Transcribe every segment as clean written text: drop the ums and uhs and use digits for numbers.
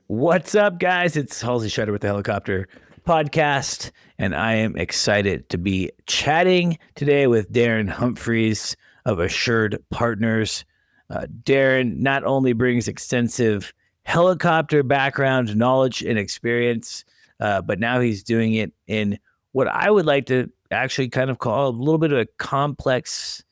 What's up, guys? It's Halsey Schider with the Helicopter Podcast, and I am excited to be chatting today with Daren Humphries of Assured Partners. Daren not only brings extensive helicopter background, knowledge, and experience, but now he's doing it in what I would like to actually kind of call a little bit of a complex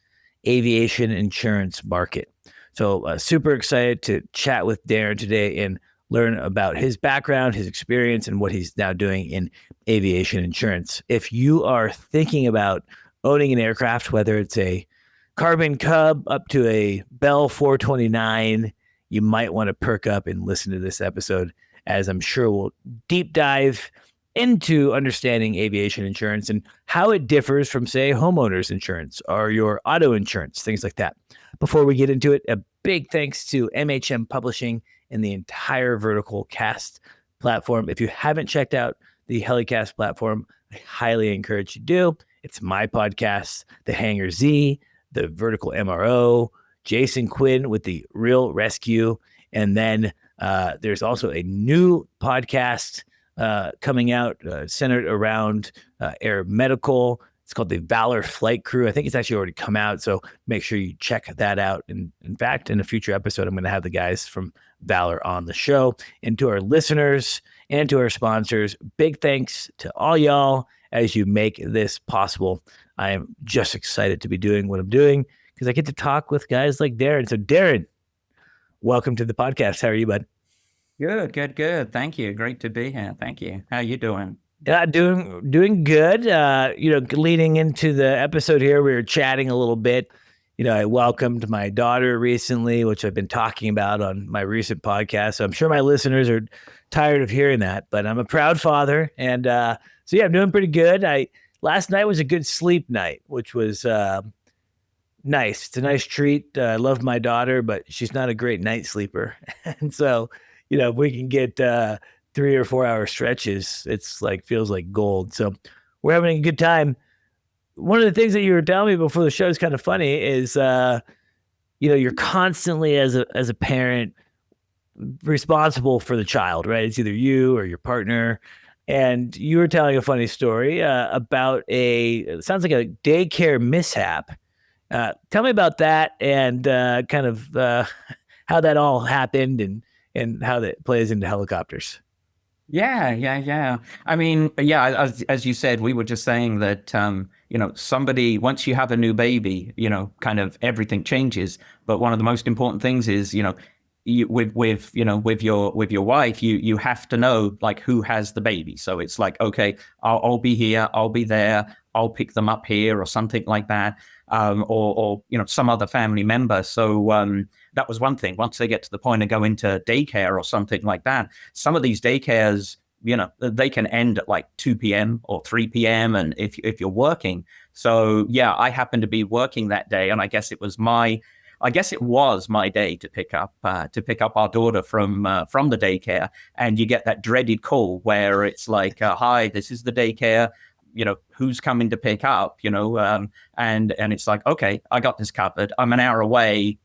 aviation insurance market. So super excited to chat with Daren today and learn about his background, his experience, and what he's now doing in aviation insurance. If you are thinking about owning an aircraft, whether it's a Carbon Cub up to a Bell 429, you might want to perk up and listen to this episode, as I'm sure we'll deep dive into understanding aviation insurance and how it differs from, say, homeowners insurance or your auto insurance, things like that. Before we get into it, a big thanks to MHM Publishing and the entire Vertical Cast platform. If you haven't checked out the HeliCASTS platform, I highly encourage you to do. It's my podcast, The Hangar Z, the Vertical MRO, Jason Quinn with the Real Rescue, and then there's also a new podcast coming out centered around air medical. It's called the Valor Flight Crew. I think it's actually already come out, so make sure you check that out. And in fact, in a future episode, I'm going to have the guys from Valor on the show. And to our listeners and to our sponsors, big thanks to all y'all as you make this possible. I am just excited to be doing what I'm doing because I get to talk with guys like Daren. So Daren, welcome to the podcast. How are you, bud? Good. Thank you. Great to be here. Thank you. How are you doing? Yeah, doing good. Leading into the episode here, we were chatting a little bit. I welcomed my daughter recently, which I've been talking about on my recent podcast. So I'm sure my listeners are tired of hearing that, but I'm a proud father. And I'm doing pretty good. Last night was a good sleep night, which was nice. It's a nice treat. I love my daughter, but she's not a great night sleeper. And so, if we can get 3 or 4 hour stretches, it's feels like gold. So we're having a good time. One of the things that you were telling me before the show is kind of funny is, you're constantly as a parent responsible for the child, right? It's either you or your partner. And you were telling a funny story about it sounds like a daycare mishap. Tell me about that and kind of how that all happened and how that plays into helicopters. Yeah. I mean, as you said, we were just saying that, somebody, once you have a new baby, kind of everything changes. But one of the most important things is, with your wife, you have to know who has the baby. So it's okay, I'll be here, I'll be there, I'll pick them up here or something like that. Or some other family member. So that was one thing. Once they get to the point of going to daycare or something like that, some of these daycares, they can end at 2 p.m. or 3 p.m. And if you're working. So yeah, I happened to be working that day, and I guess it was my day to pick up our daughter from the daycare. And you get that dreaded call where it's hi, this is the daycare. Who's coming to pick up, and it's okay, I got this covered. I'm an hour away,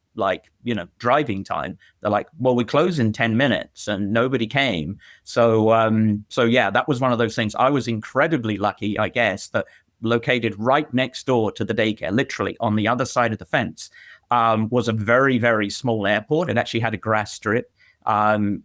driving time. They're well, we close in 10 minutes and nobody came. So yeah, that was one of those things. I was incredibly lucky, I guess, that located right next door to the daycare, literally on the other side of the fence, was a very, very small airport. It actually had a grass strip.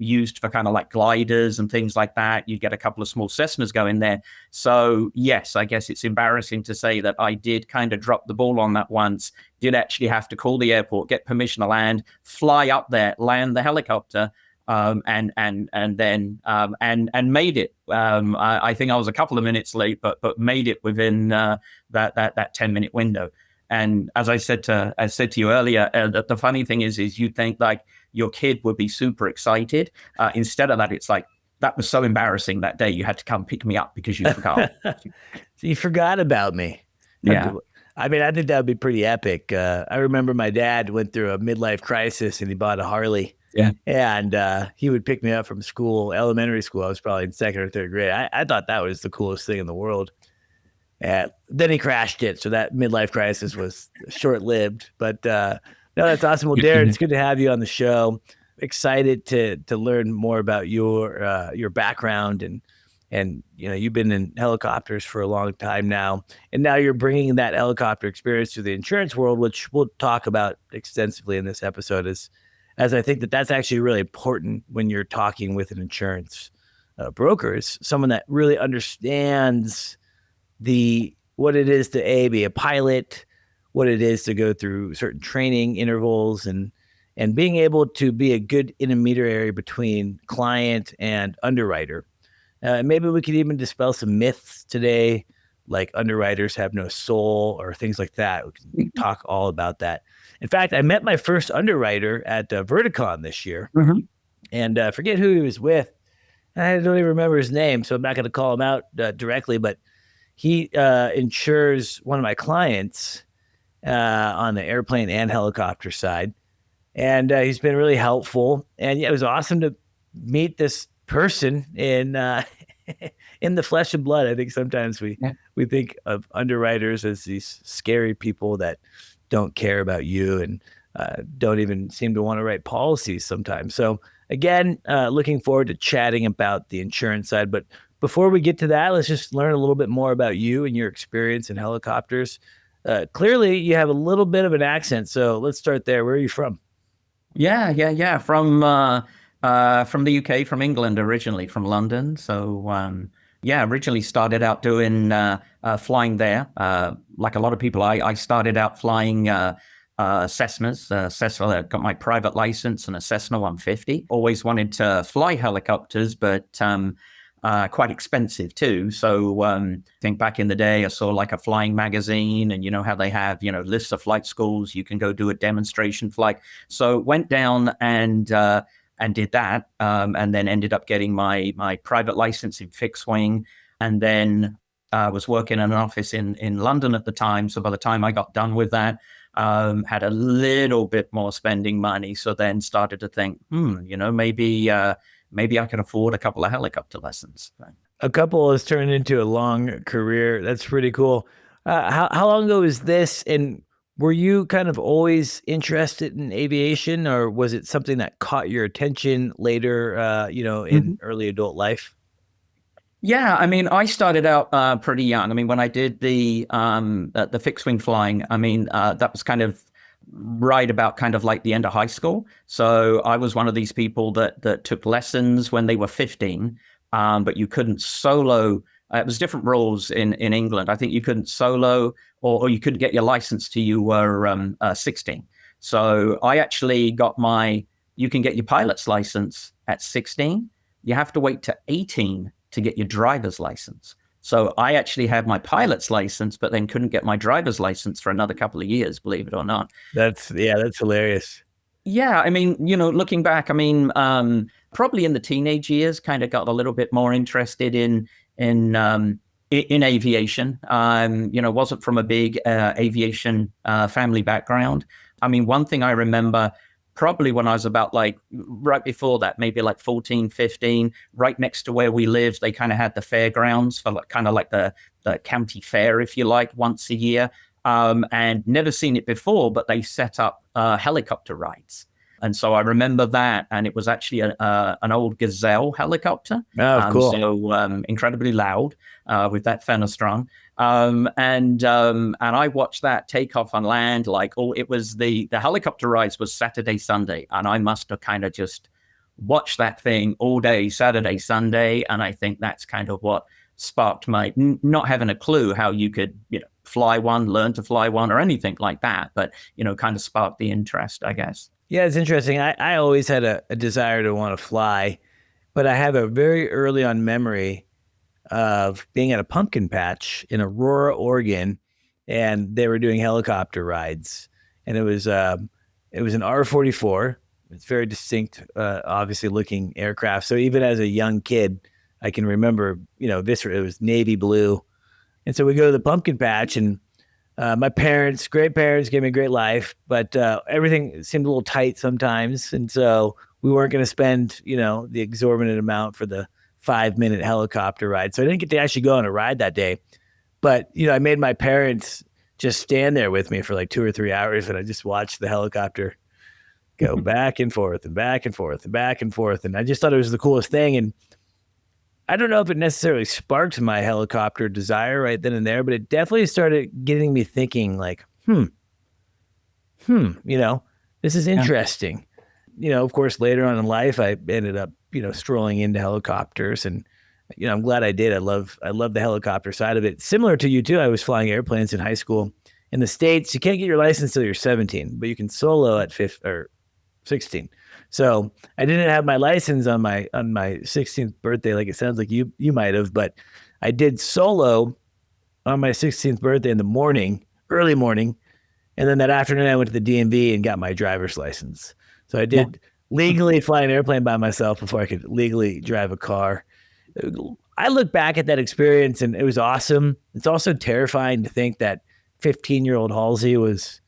Used for kind of gliders and things like that. You get a couple of small Cessnas going there. So yes, I guess it's embarrassing to say that I did kind of drop the ball on that once. Did actually have to call the airport, get permission to land, fly up there, land the helicopter, and made it. I think I was a couple of minutes late, but made it within that 10-minute window. And as I said to you earlier, the funny thing is you think like your kid would be super excited. Instead of that, it's like, that was so embarrassing that day. You had to come pick me up because you forgot. So you forgot about me. Yeah. I mean, I think that would be pretty epic. I remember my dad went through a midlife crisis and he bought a Harley. Yeah. And he would pick me up from school, elementary school. I was probably in second or third grade. I thought that was the coolest thing in the world. And then he crashed it. So that midlife crisis was short lived. But no, that's awesome. Well, Daren, it's good to have you on the show. Excited to learn more about your background and you've been in helicopters for a long time now, and now you're bringing that helicopter experience to the insurance world, which we'll talk about extensively in this episode. As I think that's actually really important when you're talking with an insurance broker, is someone that really understands what it is to be a pilot, what it is to go through certain training intervals, and being able to be a good intermediary between client and underwriter. Maybe we could even dispel some myths today, like underwriters have no soul or things like that. We can talk all about that. In fact, I met my first underwriter at Verticon this year, and forget who he was with. I don't even remember his name, so I'm not going to call him out directly, but he insures one of my clients on the airplane and helicopter side. And he's been really helpful. And yeah, it was awesome to meet this person in in the flesh and blood. I think sometimes we think of underwriters as these scary people that don't care about you and don't even seem to want to write policies sometimes. So again, looking forward to chatting about the insurance side. But before we get to that, let's just learn a little bit more about you and your experience in helicopters. Clearly, you have a little bit of an accent, so let's start there. Where are you from? Yeah. From the UK, from England originally, from London. So originally started out doing flying there. Like a lot of people, I started out flying Cessnas. Cessna, I got my private license and a Cessna 150. Always wanted to fly helicopters, but quite expensive too. So I think back in the day, I saw like a flying magazine, and you know how they have, lists of flight schools. You can go do a demonstration flight. So went down and did that, and then ended up getting my private license in fixed wing, and then was working in an office in London at the time. So by the time I got done with that, had a little bit more spending money. So then started to think, maybe I can afford a couple of helicopter lessons. A couple has turned into a long career. That's pretty cool. How long ago was this? And were you kind of always interested in aviation, or was it something that caught your attention later, in early adult life? Yeah, I mean, I started out pretty young. I mean, when I did the fixed wing flying, I mean, that was kind of right about kind of like the end of high school. So I was one of these people that took lessons when they were 15, but you couldn't solo. It was different rules in England. I think you couldn't solo or you couldn't get your license till you were 16. So I actually got you can get your pilot's license at 16. You have to wait to 18 to get your driver's license. So I actually had my pilot's license, but then couldn't get my driver's license for another couple of years, believe it or not. That's hilarious. Yeah, I mean, looking back, I mean, probably in the teenage years, kind of got a little bit more interested in aviation. Wasn't from a big aviation family background. I mean, one thing I remember probably when I was about like right before that, maybe like 14, 15, right next to where we lived, they kind of had the fairgrounds for like, kind of like the county fair, if you like, once a year. And never seen it before, but they set up helicopter rides. And so I remember that, and it was actually an old Gazelle helicopter. Oh, cool. So incredibly loud with that Fenestron. And I watched that take off on land. It was the helicopter rides was Saturday, Sunday, and I must have kind of just watched that thing all day, Saturday, Sunday. And I think that's kind of what sparked my not having a clue how you could, fly one, learn to fly one, or anything like that. But kind of sparked the interest, I guess. Yeah, it's interesting. I always had a desire to want to fly, but I have a very early on memory of being at a pumpkin patch in Aurora, Oregon, and they were doing helicopter rides, and it was an R-44. It's very distinct, obviously looking aircraft. So even as a young kid, I can remember, it was navy blue. And so we go to the pumpkin patch, and my great parents, gave me a great life, but everything seemed a little tight sometimes. And so we weren't going to spend, the exorbitant amount for the 5-minute helicopter ride. So I didn't get to actually go on a ride that day. But, I made my parents just stand there with me for like 2 or 3 hours, and I just watched the helicopter go back and forth and back and forth and back and forth. And I just thought it was the coolest thing. And I don't know if it necessarily sparked my helicopter desire right then and there, but it definitely started getting me thinking like, this is interesting. Of course, later on in life, I ended up, strolling into helicopters, and, I'm glad I did. I love the helicopter side of it. Similar to you too. I was flying airplanes in high school. In the States, you can't get your license until you're 17, but you can solo at 16. So I didn't have my license on my 16th birthday, like it sounds like you might have, but I did solo on my 16th birthday in the morning, early morning. And then that afternoon I went to the DMV and got my driver's license. So I did legally fly an airplane by myself before I could legally drive a car. I look back at that experience and it was awesome. It's also terrifying to think that 15-year-old Halsey was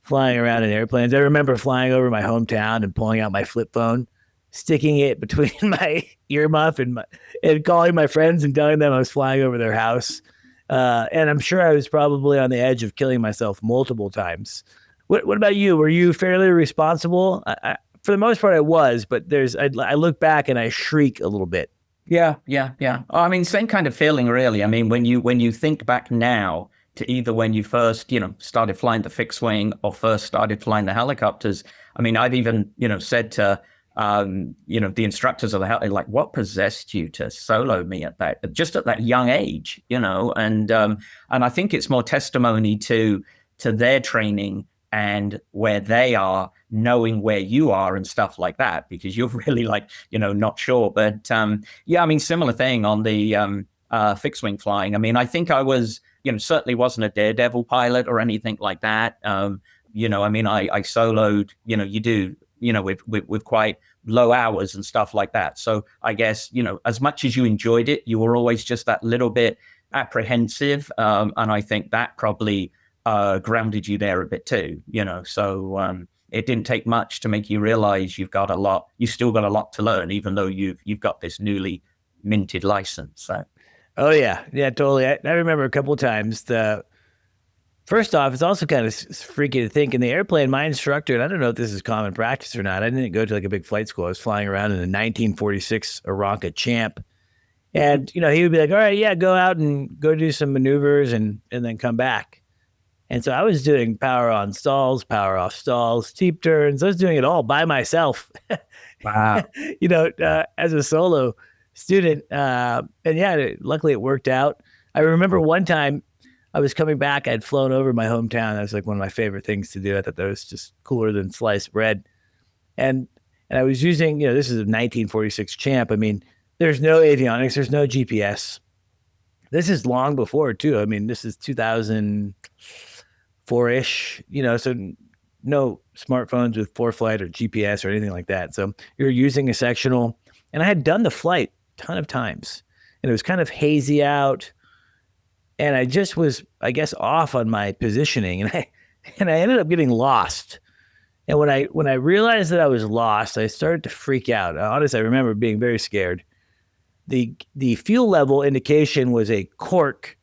flying around in airplanes. I remember flying over my hometown and pulling out my flip phone, sticking it between my earmuff and calling my friends and telling them I was flying over their house. And I'm sure I was probably on the edge of killing myself multiple times. What about you? Were you fairly responsible? For the most part, I was, but I look back and I shriek a little bit. Yeah. I mean, same kind of feeling, really. I mean, when you think back now to either when you first, started flying the fixed wing or first started flying the helicopters. I mean, I've even, said to, the instructors of the heli, like, what possessed you to solo me at that young age, and I think it's more testimony to their training and where they are, knowing where you are and stuff like that, because you're really like, not sure. But I mean, similar thing on the fixed wing flying. I mean, I think I was, certainly wasn't a daredevil pilot or anything like that. I mean, I soloed, you do, with quite low hours and stuff like that. So I guess, as much as you enjoyed it, you were always just that little bit apprehensive. And I think that probably grounded you there a bit too, so it didn't take much to make you realize you still got a lot to learn, even though you've got this newly minted license. So. Oh yeah, totally. I remember a couple of times. First off, it's also kind of freaky to think in the airplane. My instructor, and I don't know if this is common practice or not. I didn't go to like a big flight school. I was flying around in a 1946 Aranca Champ, and he would be like, "All right, yeah, go out and go do some maneuvers and then come back." And so I was doing power on stalls, power off stalls, teep turns. I was doing it all by myself. Wow. As a solo student. And luckily it worked out. I remember one time I was coming back. I'd flown over my hometown. That was like one of my favorite things to do. I thought that was just cooler than sliced bread. And I was using, this is a 1946 Champ. I mean, there's no avionics. There's no GPS. This is long before too. I mean, this is 2004-ish, so no smartphones with ForeFlight or GPS or anything like that. So you're using a sectional, and I had done the flight ton of times, and it was kind of hazy out, and I just was, I guess, off on my positioning, and I ended up getting lost. And when I realized that I was lost, I started to freak out. Honestly, I remember being very scared. The fuel level indication was a cork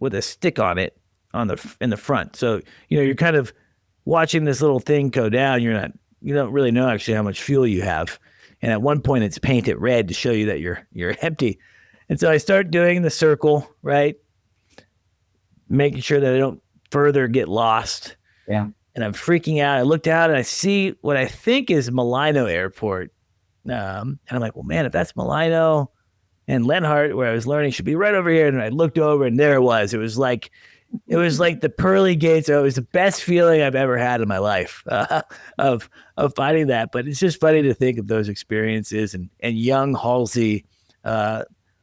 with a stick on it in the front. So you're kind of watching this little thing go down. You don't really know actually how much fuel you have. And at one point it's painted red to show you that you're empty. And so I start doing the circle, right? Making sure that I don't further get lost. Yeah. And I'm freaking out. I look down and I see what I think is Malino Airport. And I'm like, well, man, if that's Malino and Lenhart, where I was learning, should be right over here. And I looked over and there it was. It was like the pearly gates. It was the best feeling I've ever had in my life of finding that. But it's just funny to think of those experiences and young Halsey,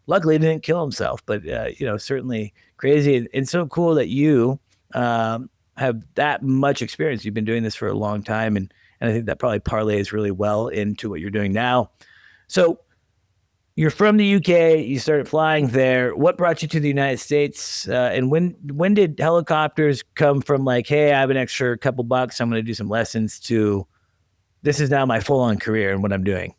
luckily didn't kill himself, but certainly crazy and so cool that you have that much experience. You've been doing this for a long time, and I think that probably parlays really well into what you're doing now. So you're from the UK. You started flying there. What brought you to the United States? And when did helicopters come from like, hey, I have an extra couple bucks, I'm going to do some lessons, to this is now my full on career and what I'm doing?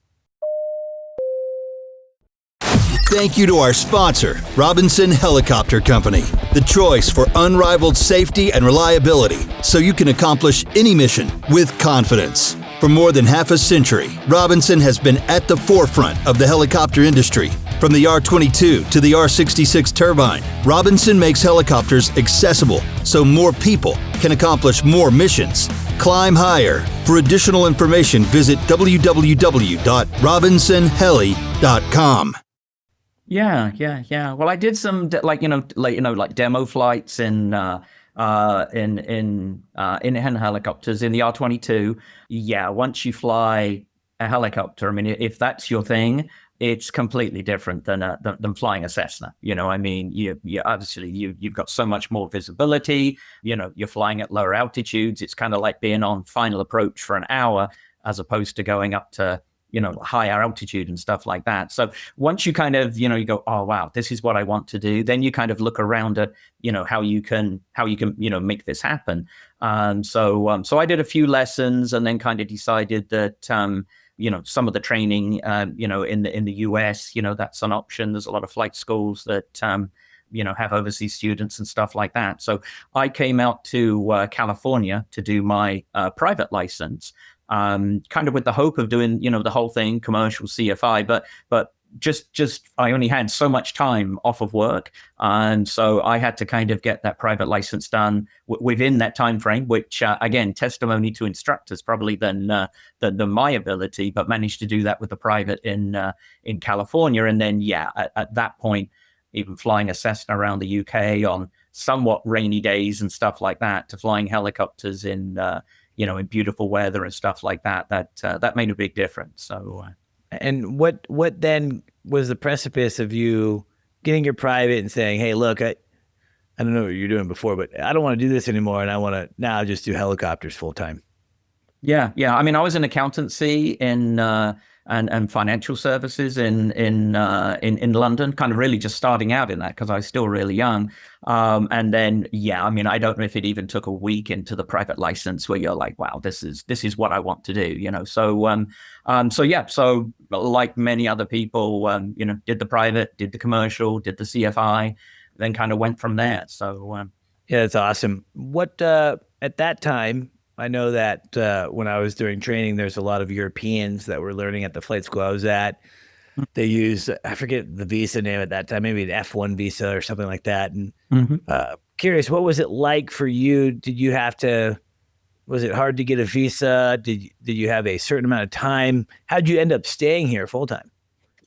Thank you to our sponsor, Robinson Helicopter Company, the choice for unrivaled safety and reliability so you can accomplish any mission with confidence. For more than half a century, Robinson has been at the forefront of the helicopter industry. From the R-22 to the R-66 turbine, Robinson makes helicopters accessible so more people can accomplish more missions. Climb higher. For additional information, visit www.robinsonheli.com. Yeah. Well, I did some like demo flights in helicopters in the R-22. Yeah, once you fly a helicopter, I mean, if that's your thing, it's completely different than flying a Cessna. I mean, you obviously you've got so much more visibility. You're flying at lower altitudes. It's kind of like being on final approach for an hour as opposed to going up to higher altitude and stuff like that. So once you kind of, you go, oh, wow, this is what I want to do. Then you kind of look around at, how you can, make this happen. So I did a few lessons and then kind of decided that, some of the training, in the US, that's an option. There's a lot of flight schools that, have overseas students and stuff like that. So I came out to California to do my private license. Kind of with the hope of doing, the whole thing, commercial CFI, but just I only had so much time off of work, and so I had to kind of get that private license done within that time frame, which again, testimony to instructors probably than my ability, but managed to do that with the private in California, and then at that point, even flying a Cessna around the UK on somewhat rainy days and stuff like that, to flying helicopters in in beautiful weather and stuff like that, that made a big difference. So, and what then was the precipice of you getting your private and saying, hey, look, I don't know what you're doing before, but I don't want to do this anymore, and I want to now just do helicopters full time? Yeah. I mean, I was in accountancy in and financial services in London, kind of really just starting out in that because I was still really young. And then, I mean, I don't know if it even took a week into the private license where you're like, wow, this is what I want to do, So, so like many other people, did the private, did the commercial, did the CFI, then kind of went from there. So, yeah, that's awesome. What at that time, I know that when I was doing training, there's a lot of Europeans that were learning at the flight school I was at. They used, I forget the visa name at that time, maybe an F1 visa or something like that. And curious, what was it like for you? Was it hard to get a visa? Did you have a certain amount of time? How'd you end up staying here full time?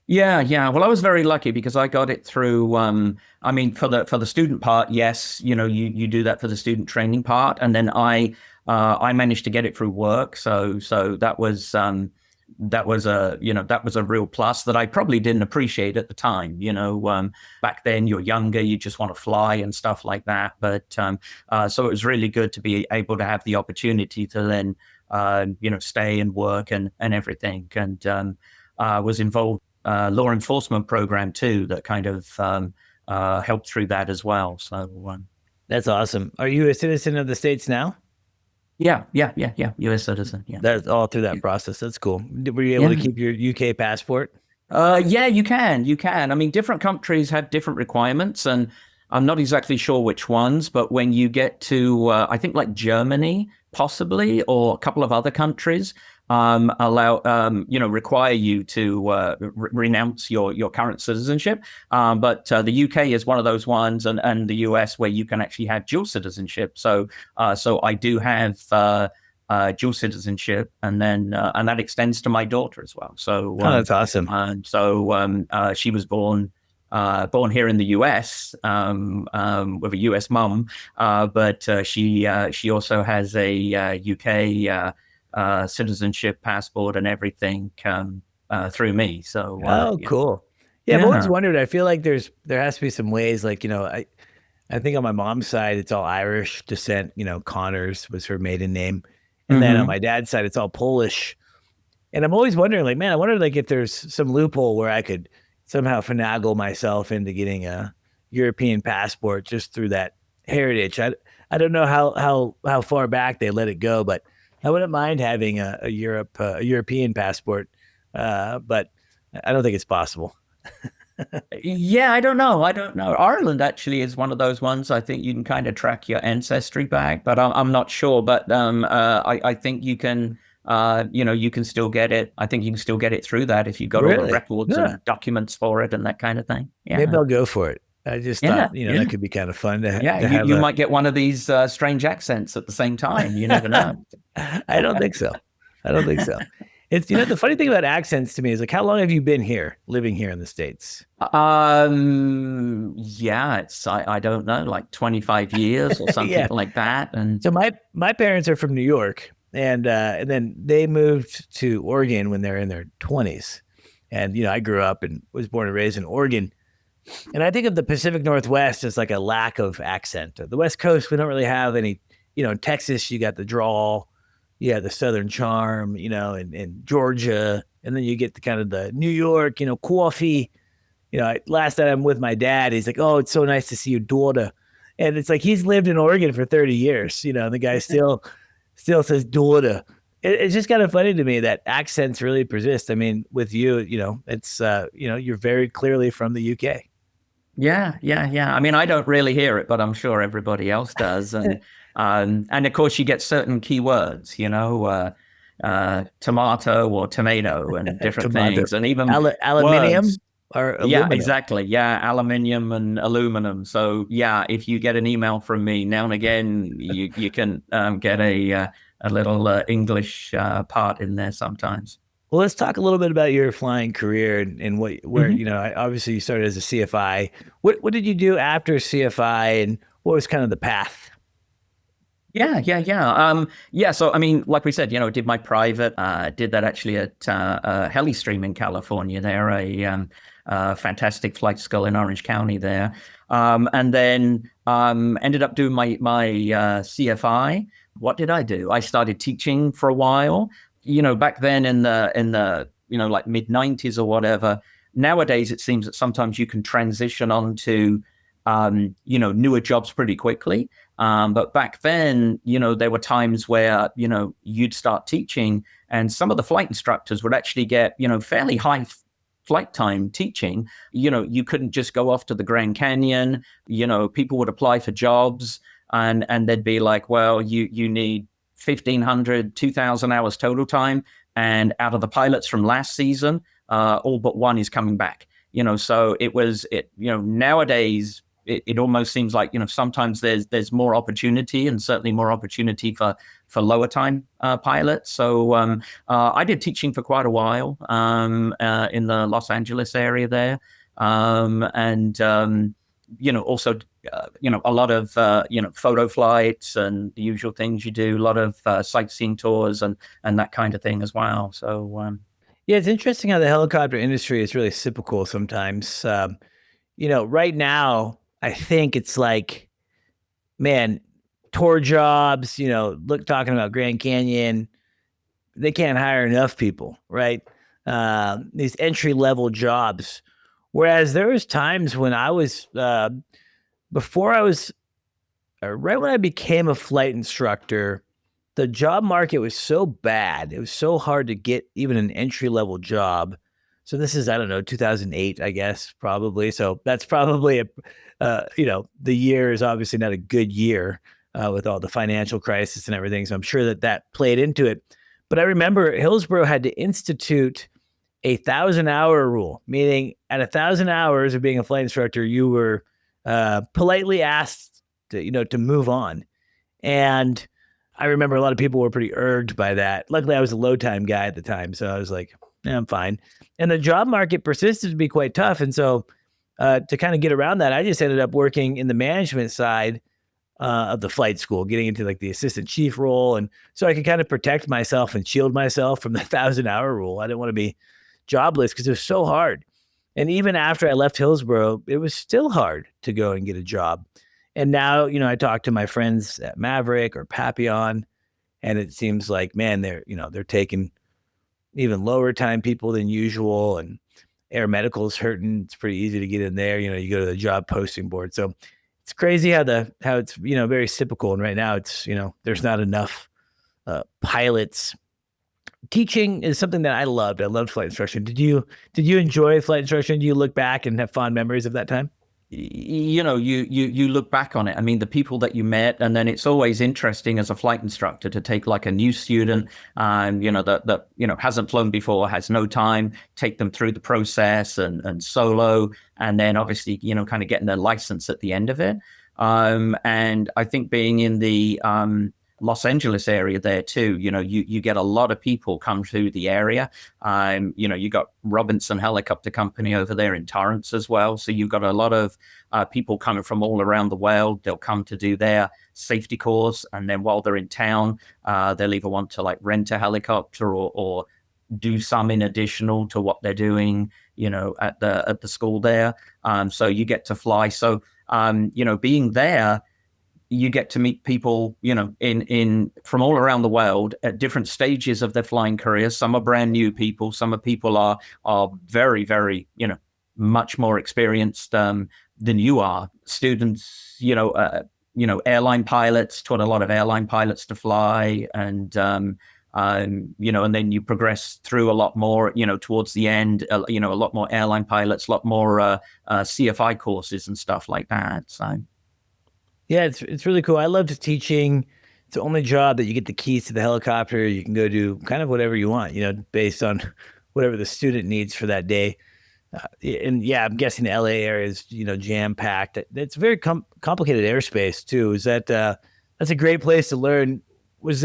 Yeah. Well, I was very lucky because I got it through. I mean, for the student part, yes, you do that for the student training part, and then I managed to get it through work. So that was a real plus that I probably didn't appreciate at the time. Back then you're younger, you just want to fly and stuff like that. But so it was really good to be able to have the opportunity to then stay and work and everything, and was involved. Law enforcement program too that kind of helped through that as well. So that's awesome. Are you a citizen of the States now? Yeah. U.S. citizen. Yeah. That's all through that process. That's cool. Were you able to keep your UK passport? Yeah, you can. I mean, different countries have different requirements, and I'm not exactly sure which ones, but when you get to, I think like Germany, possibly, or a couple of other countries, require you to renounce your current citizenship. But the UK is one of those ones, and the US where you can actually have dual citizenship. So I do have dual citizenship, and then and that extends to my daughter as well. So that's awesome. She was born here in the U.S. With a U.S. mom, but she also has a UK citizenship passport and everything through me. So cool. Yeah, I've always wondered. I feel like there has to be some ways, like I think on my mom's side, it's all Irish descent. Connors was her maiden name. And then on Mm-hmm. my dad's side, it's all Polish. And I'm always wondering, like, man, I wonder like if there's some loophole where I could somehow finagle myself into getting a European passport just through that heritage. I don't know how far back they let it go, but I wouldn't mind having a European passport. But I don't think it's possible. Yeah, I don't know. I don't know. Ireland actually is one of those ones. I think you can kind of track your ancestry back, but I'm not sure. But I think you can, you can still get it. I think you can still get it through that if you've got all the Really? records Yeah. and documents for it and that kind of thing. Maybe Yeah. I'll go for it. I just Yeah. thought, Yeah. that could be kind of fun to Yeah. have You might get one of these strange accents at the same time. You never know. I don't think so. I don't think so. It's the funny thing about accents to me is like, how long have you been here, living here in the States? Yeah, I don't know, like 25 years or something Yeah. like that. And So my parents are from New York, and then they moved to Oregon when they're in their 20s. And I grew up and was born and raised in Oregon. And I think of the Pacific Northwest as like a lack of accent. The West Coast, we don't really have any. In Texas, you got the drawl, you got the Southern charm, and Georgia, and then you get the kind of the New York, coffee. Last night I'm with my dad. He's like, "Oh, it's so nice to see your daughter," and it's like he's lived in Oregon for 30 years. The guy still says daughter. It's just kind of funny to me that accents really persist. I mean, with you, it's you're very clearly from the UK. yeah, yeah, yeah. I mean, I don't really hear it, but I'm sure everybody else does. And of course, you get certain keywords, tomato or tomato and different Tomato. things, and even Aluminium words. or Yeah, aluminum. exactly. Yeah, aluminium and aluminum. So yeah, if you get an email from me now and again, you can get a little English part in there sometimes. Well, let's talk a little bit about your flying career and where Mhm. obviously you started as a CFI. What did you do after CFI, and what was kind of the path? Yeah, yeah, yeah. Yeah, so I mean, like we said, did my private, did that actually at HeliStream in California. They're a fantastic flight school in Orange County there. And then ended up doing my CFI. What did I do? I started teaching for a while. Back then in the like mid 90s or whatever. Nowadays, it seems that sometimes you can transition onto newer jobs pretty quickly. But back then, there were times where, you'd start teaching and some of the flight instructors would actually get, fairly high flight time teaching. You couldn't just go off to the Grand Canyon. People would apply for jobs and they'd be like, well, you need 1,500, 2,000 hours total time. And out of the pilots from last season, all but one is coming back. So nowadays, it almost seems like sometimes there's more opportunity and certainly more opportunity for lower time pilots. So I did teaching for quite a while in the Los Angeles area there, and also a lot of photo flights and the usual things you do, a lot of sightseeing tours and that kind of thing as well. So Yeah, it's interesting how the helicopter industry is really cyclical sometimes. Right now, I think it's like, man, tour jobs, talking about Grand Canyon, they can't hire enough people, right? These entry level jobs. Whereas there was times when I was, before I was, right when I became a flight instructor, the job market was so bad. It was so hard to get even an entry level job. So this is, I don't know, 2008, I guess, probably. So that's probably the year is obviously not a good year with all the financial crisis and everything. So I'm sure that played into it. But I remember Hillsborough had to institute a 1,000-hour rule, meaning at 1,000 hours of being a flight instructor, you were politely asked to move on. And I remember a lot of people were pretty irked by that. Luckily, I was a low time guy at the time, so I was like, yeah, I'm fine. And the job market persisted to be quite tough. And so to kind of get around that, I just ended up working in the management side of the flight school, getting into like the assistant chief role. And so I could kind of protect myself and shield myself from the 1,000-hour rule. I didn't want to be jobless because it was so hard. And even after I left Hillsborough, it was still hard to go and get a job. And now, I talk to my friends at Maverick or Papillon, and it seems like, man, they're taking even lower time people than usual, and air medical is hurting. It's pretty easy to get in there. You go to the job posting board. So it's crazy how it's, very typical. And right now it's, there's not enough pilots. Teaching is something that I loved. I loved flight instruction. Did you enjoy flight instruction? Do you look back and have fond memories of that time? You look back on it. I mean, the people that you met, and then it's always interesting as a flight instructor to take like a new student, that hasn't flown before, has no time, take them through the process and solo, and then obviously, kind of getting their license at the end of it. And I think being in the Los Angeles area there too, you get a lot of people come through the area. You got Robinson Helicopter Company over there in Torrance as well. So you've got a lot of people coming from all around the world. They'll come to do their safety course. And then while they're in town, they'll either want to like rent a helicopter or do some in additional to what they're doing, at the school there. So you get to fly. So, being there, you get to meet people, in from all around the world at different stages of their flying careers. Some are brand new people. Some of people are very, very, much more experienced than you are. Students, airline pilots, taught a lot of airline pilots to fly, and and then you progress through a lot more, towards the end, a lot more airline pilots, a lot more CFI courses and stuff like that. So. Yeah, it's really cool. I loved teaching. It's the only job that you get the keys to the helicopter. You can go do kind of whatever you want, based on whatever the student needs for that day. And yeah, I'm guessing the LA area is, jam packed. It's very complicated airspace too. Is that that's a great place to learn. Does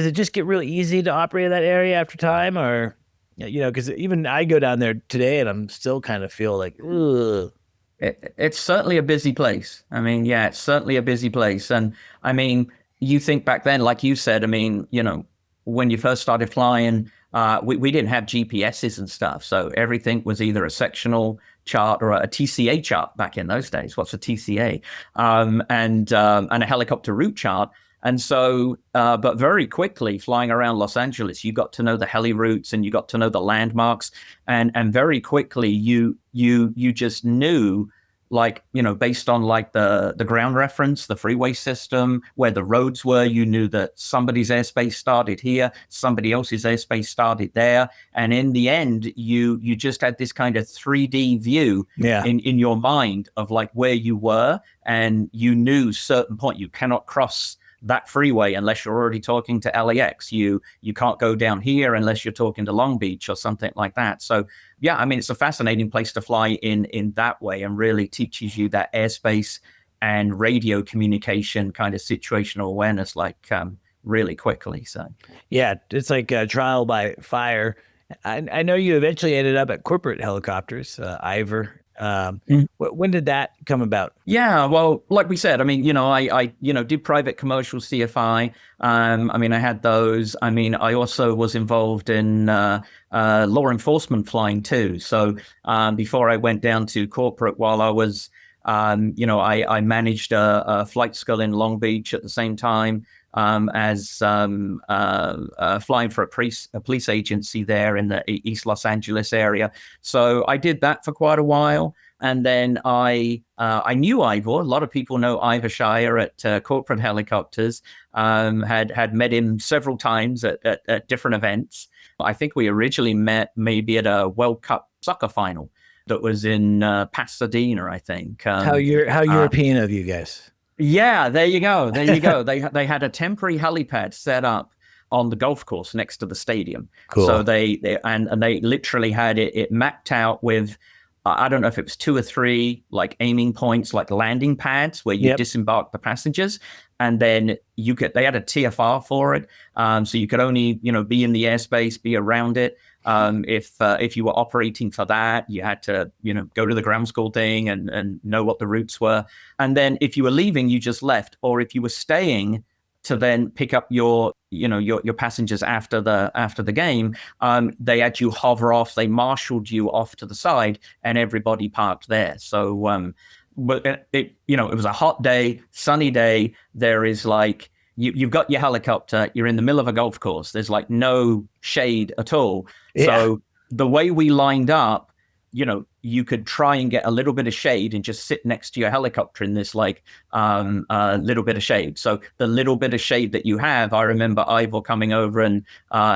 it just get really easy to operate that area after time, or because even I go down there today and I'm still kind of feel like, ugh. It's certainly a busy place. I mean, yeah, it's certainly a busy place. And I mean, you think back then, like you said, I mean, when you first started flying, we didn't have GPSs and stuff. So everything was either a sectional chart or a TCA chart back in those days. What's a TCA? And a helicopter route chart. And so, but very quickly flying around Los Angeles, you got to know the heli routes and you got to know the landmarks, and very quickly you just knew, like, based on like the ground reference, the freeway system, where the roads were, you knew that somebody's airspace started here, somebody else's airspace started there. And in the end, you just had this kind of 3D view in your mind of like where you were, and you knew certain point you cannot cross that freeway unless you're already talking to LAX. You can't go down here unless you're talking to Long Beach or something like that. So yeah, I mean, it's a fascinating place to fly in that way, and really teaches you that airspace and radio communication kind of situational awareness, like really quickly. So yeah, it's like a trial by fire. I know you eventually ended up at corporate helicopters, Ivor. When did that come about? Yeah, well, like we said, I mean, I did private commercial CFI. I mean, I had those. I mean, I also was involved in law enforcement flying too. So before I went down to corporate, while I was, I managed a flight school in Long Beach at the same time. As flying for a police agency there in the East Los Angeles area. So I did that for quite a while. And then I knew Ivor. A lot of people know Ivor Shire at Corporate Helicopters. Had met him several times at different events. I think we originally met maybe at a World Cup soccer final that was in Pasadena, I think. How European of you guys? Yeah, there you go. They had a temporary helipad set up on the golf course next to the stadium. Cool. So they literally had it mapped out with, I don't know if it was 2 or 3 like aiming points, like landing pads where you disembark the passengers, and then they had a TFR for it, so you could only be in the airspace, be around it. If you were operating for that, you had to go to the ground school thing and know what the routes were. And then if you were leaving, you just left, or if you were staying to then pick up your passengers after the game, they had you hover off, they marshaled you off to the side, and everybody parked there. So but it was a hot day, sunny day. There is like, you've got your helicopter, you're in the middle of a golf course. There's like no shade at all. Yeah. So the way we lined up, you could try and get a little bit of shade and just sit next to your helicopter in this like little bit of shade. So the little bit of shade that you have, I remember Ivor coming over, and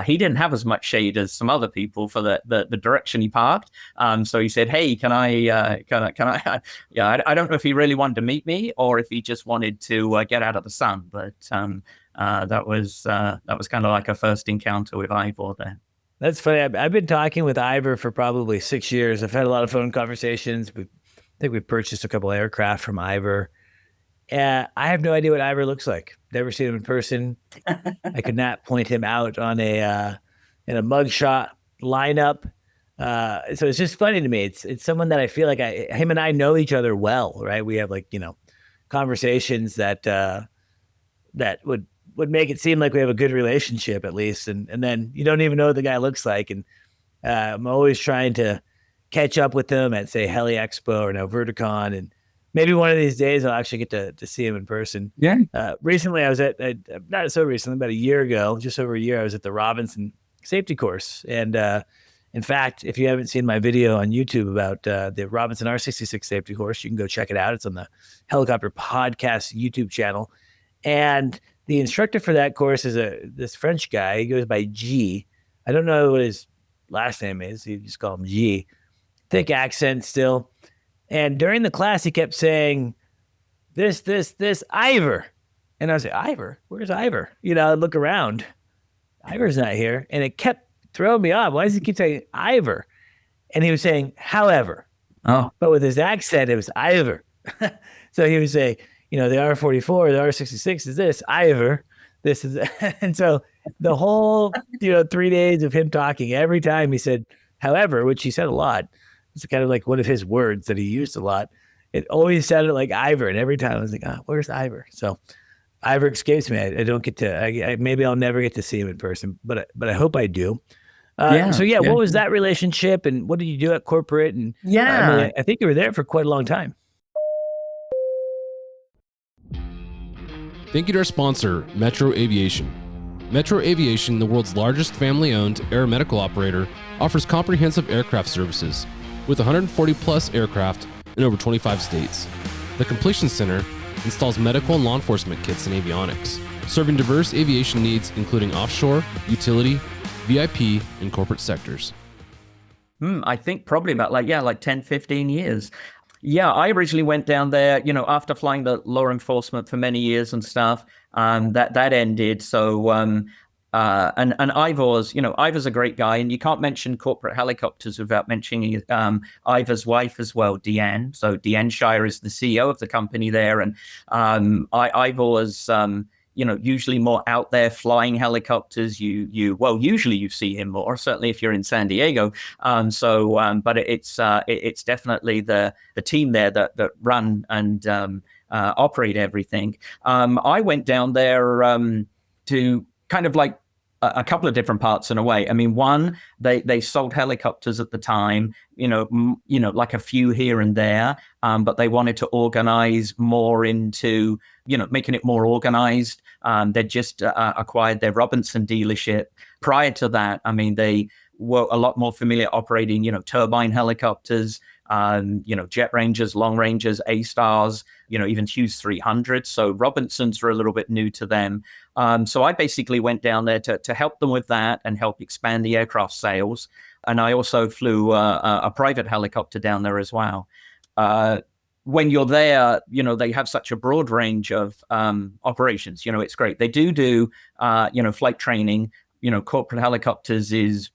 he didn't have as much shade as some other people for the direction he parked. So he said, "Hey, can I?" Yeah, I don't know if he really wanted to meet me or if he just wanted to get out of the sun. But that was kind of like a first encounter with Ivor there. That's funny. I've been talking with Ivor for probably 6 years. I've had a lot of phone conversations. I think we purchased a couple aircraft from Ivor. I have no idea what Ivor looks like. Never seen him in person. I could not point him out on in a mugshot lineup. So it's just funny to me. It's someone that I feel like him and I know each other well, right? We have like, conversations that would make it seem like we have a good relationship at least. And then you don't even know what the guy looks like. And I'm always trying to catch up with him at, say, Heli Expo or now Verticon. And maybe one of these days I'll actually get to see him in person. Yeah. Recently I was not so recently, about a year ago, just over a year, I was at the Robinson safety course. And in fact, if you haven't seen my video on YouTube about the Robinson R66 safety course, you can go check it out. It's on the Helicopter Podcast YouTube channel. And the instructor for that course is this French guy. He goes by G. I don't know what his last name is. You just call him G. Thick accent still. And during the class, he kept saying, this, Ivor. And I was like, Ivor? Where's Ivor? I'd look around. Ivor's not here. And it kept throwing me off. Why does he keep saying Ivor? And he was saying, however. Oh. But with his accent, it was Ivor. So he would say, the R44, the R66 is this, Ivor, this is, and so the whole, 3 days of him talking, every time he said, however, which he said a lot, it's kind of like one of his words that he used a lot. It always sounded like Ivor. And every time I was like, where's Ivor? So Ivor escapes me. I don't get to, maybe I'll never get to see him in person, but I hope I do. What was that relationship and what did you do at corporate? And I think you were there for quite a long time. Thank you to our sponsor, Metro Aviation. Metro Aviation, the world's largest family-owned aeromedical operator, offers comprehensive aircraft services with 140 plus aircraft in over 25 states. The Completion Center installs medical and law enforcement kits and avionics, serving diverse aviation needs including offshore, utility, VIP, and corporate sectors. I think probably about 10, 15 years. Yeah, I originally went down there, after flying the law enforcement for many years and stuff. That ended. So, and Ivor's a great guy, and you can't mention corporate helicopters without mentioning Ivor's wife as well, Deanne. So Daren Shire is the CEO of the company there, and Ivor's usually more out there flying helicopters. Usually you see him more, certainly if you're in San Diego. But it's definitely the team there that run and operate everything. I went down there to kind of like a couple of different parts in a way. I mean, one, they sold helicopters at the time, like a few here and there, but they wanted to organize more into, making it more organized. They just acquired their Robinson dealership. Prior to that, I mean, they were a lot more familiar operating, turbine helicopters, Jet Rangers, Long Rangers, A-Stars, even Hughes 300. So Robinsons were a little bit new to them. So I basically went down there to help them with that and help expand the aircraft sales. And I also flew a private helicopter down there as well. When you're there, they have such a broad range of operations. It's great. They do flight training. Corporate helicopters is,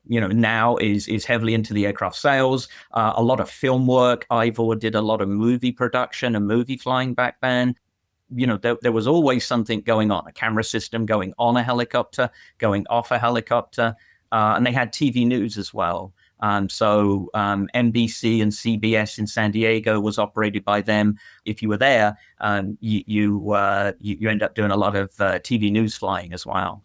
now is heavily into the aircraft sales, a lot of film work. Ivor did a lot of movie production and movie flying back then. There was always something going on, a camera system going on a helicopter, going off a helicopter, and they had TV news as well. So NBC and CBS in San Diego was operated by them. If you were there, you end up doing a lot of TV news flying as well.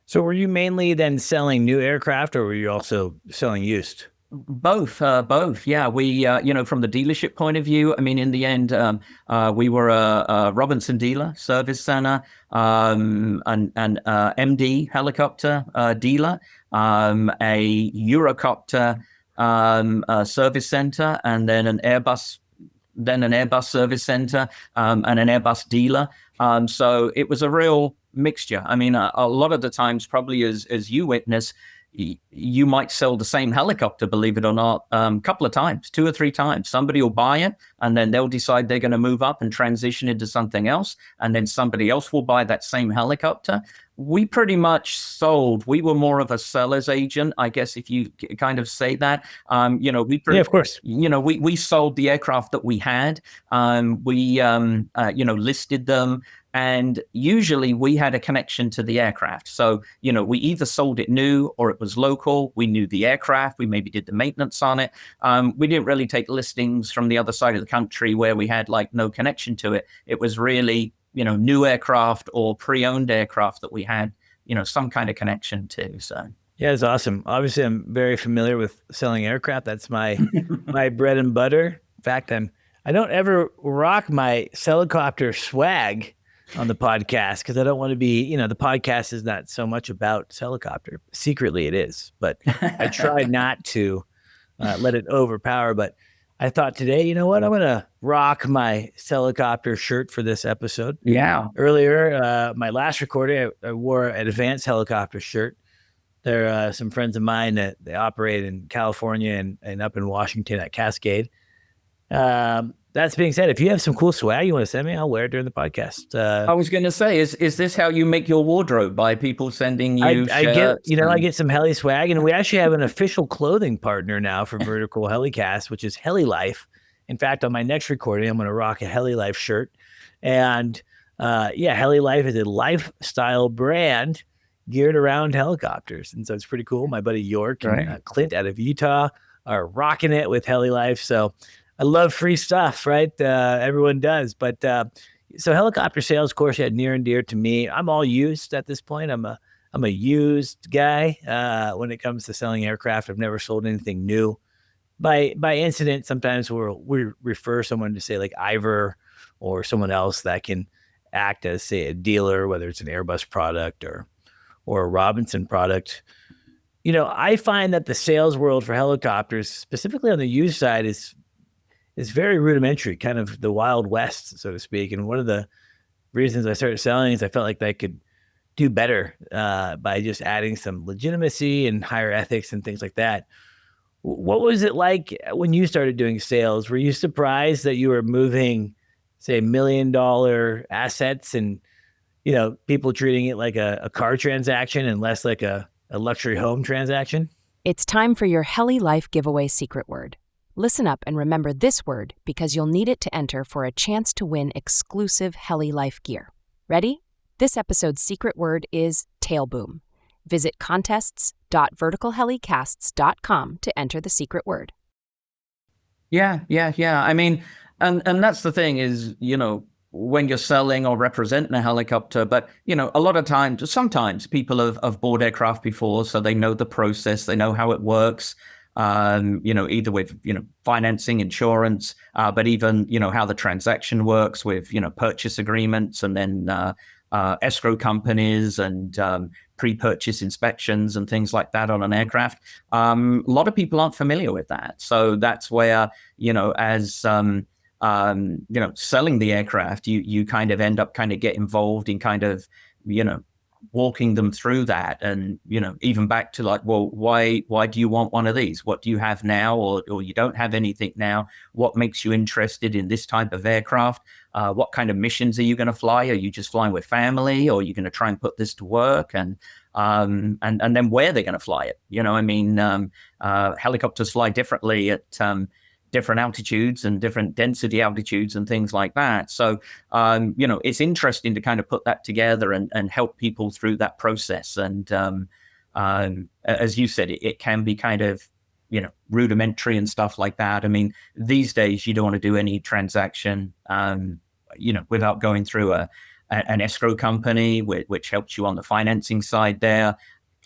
So were you mainly then selling new aircraft, or were you also selling used? Both. Yeah, we, from the dealership point of view, I mean, in the end, we were a Robinson dealer, service center, an MD helicopter dealer, a Eurocopter service center, and then an Airbus service center, and an Airbus dealer. So it was a real mixture. I mean, a lot of the times, probably as you witness, you might sell the same helicopter, believe it or not, a couple of times, 2 or 3 times. Somebody will buy it, and then they'll decide they're going to move up and transition into something else, and then somebody else will buy that same helicopter. We pretty much sold. We were more of a seller's agent, I guess, if you kind of say that. Yeah, of course. We sold the aircraft that we had. We listed them. And usually we had a connection to the aircraft. So, we either sold it new or it was local. We knew the aircraft. We maybe did the maintenance on it. We didn't really take listings from the other side of the country where we had like no connection to it. It was really, new aircraft or pre-owned aircraft that we had, some kind of connection to. So. Yeah, it's awesome. Obviously, I'm very familiar with selling aircraft. That's my my bread and butter. In fact, I don't ever rock my helicopter swag on the podcast because I don't want to be, the podcast is not so much about helicopter. Secretly, it is, but I try not to let it overpower. But I thought today, you know what? I'm going to rock my helicopter shirt for this episode. Yeah. Earlier, my last recording, I wore an advanced helicopter shirt. There are some friends of mine that they operate in California and up in Washington at Cascade. That's being said, if you have some cool swag you want to send me, I'll wear it during the podcast. I was going to say, is this how you make your wardrobe, by people sending you shirts? I get some heli swag, and we actually have an official clothing partner now for Vertical HeliCASTS, which is HeliLife. In fact, on my next recording, I'm going to rock a HeliLife shirt. And HeliLife is a lifestyle brand geared around helicopters. And so it's pretty cool. My buddy York and Clint out of Utah are rocking it with HeliLife. So I love free stuff, right? Everyone does. But so helicopter sales, of course, near and dear to me. I'm all used at this point. I'm a used guy when it comes to selling aircraft. I've never sold anything new. By incident, sometimes we refer someone to say like Ivor or someone else that can act as, say, a dealer, whether it's an Airbus product or a Robinson product. I find that the sales world for helicopters, specifically on the used side, is very rudimentary, kind of the Wild West, so to speak. And one of the reasons I started selling is I felt like I could do better by just adding some legitimacy and higher ethics and things like that. What was it like when you started doing sales? Were you surprised that you were moving, say, $1 million assets and, people treating it like a car transaction and less like a luxury home transaction? It's time for your HeliLife giveaway secret word. Listen up and remember this word because you'll need it to enter for a chance to win exclusive HeliLife gear. Ready? This episode's secret word is tailboom. Visit contests.verticalhelicasts.com to enter the secret word. Yeah. I mean, and that's the thing is, when you're selling or representing a helicopter, but, a lot of times, sometimes people have bought aircraft before, so they know the process, they know how it works. Either with, financing, insurance, but even, how the transaction works with, purchase agreements and then escrow companies and pre-purchase inspections and things like that on an aircraft. A lot of people aren't familiar with that. So that's where, as selling the aircraft, you kind of end up get involved in kind of, walking them through that. And, even back to like, well, why do you want one of these? What do you have now? Or you don't have anything now? What makes you interested in this type of aircraft? What kind of missions are you going to fly? Are you just flying with family, or are you going to try and put this to work? And then where they're going to fly it? Helicopters fly differently at different altitudes and different density altitudes and things like that. So, it's interesting to kind of put that together and help people through that process. And as you said, it can be kind of, rudimentary and stuff like that. I mean, these days you don't want to do any transaction, without going through an escrow company, which helps you on the financing side there.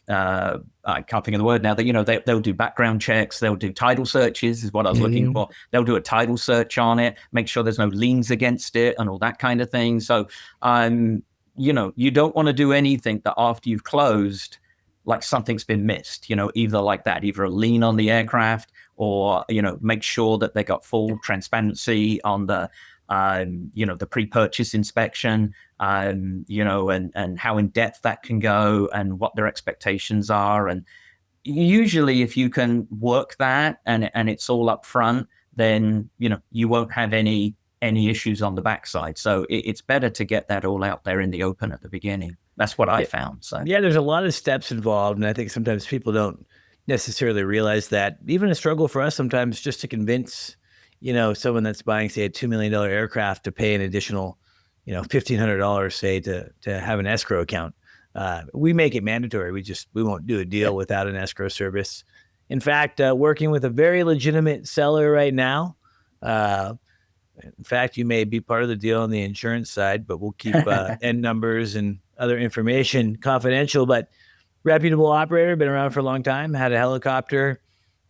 I can't think of the word now, that, they'll do background checks, they'll do title searches is what I was looking for. They'll do a title search on it, make sure there's no liens against it and all that kind of thing. So, you don't want to do anything that after you've closed, like something's been missed, either like that, either a lien on the aircraft or, make sure that they got full transparency on the, the pre-purchase inspection, and how in depth that can go and what their expectations are. And usually if you can work that and it's all up front, then, you won't have any issues on the backside. So it's better to get that all out there in the open at the beginning. That's what I found. So yeah, there's a lot of steps involved. And I think sometimes people don't necessarily realize that. Even a struggle for us sometimes just to convince someone that's buying, say, a $2 million aircraft to pay an additional, $1,500, say, to have an escrow account. We make it mandatory. We won't do a deal without an escrow service. In fact, working with a very legitimate seller right now. In fact, you may be part of the deal on the insurance side, but we'll keep end numbers and other information confidential. But reputable operator, been around for a long time, had a helicopter,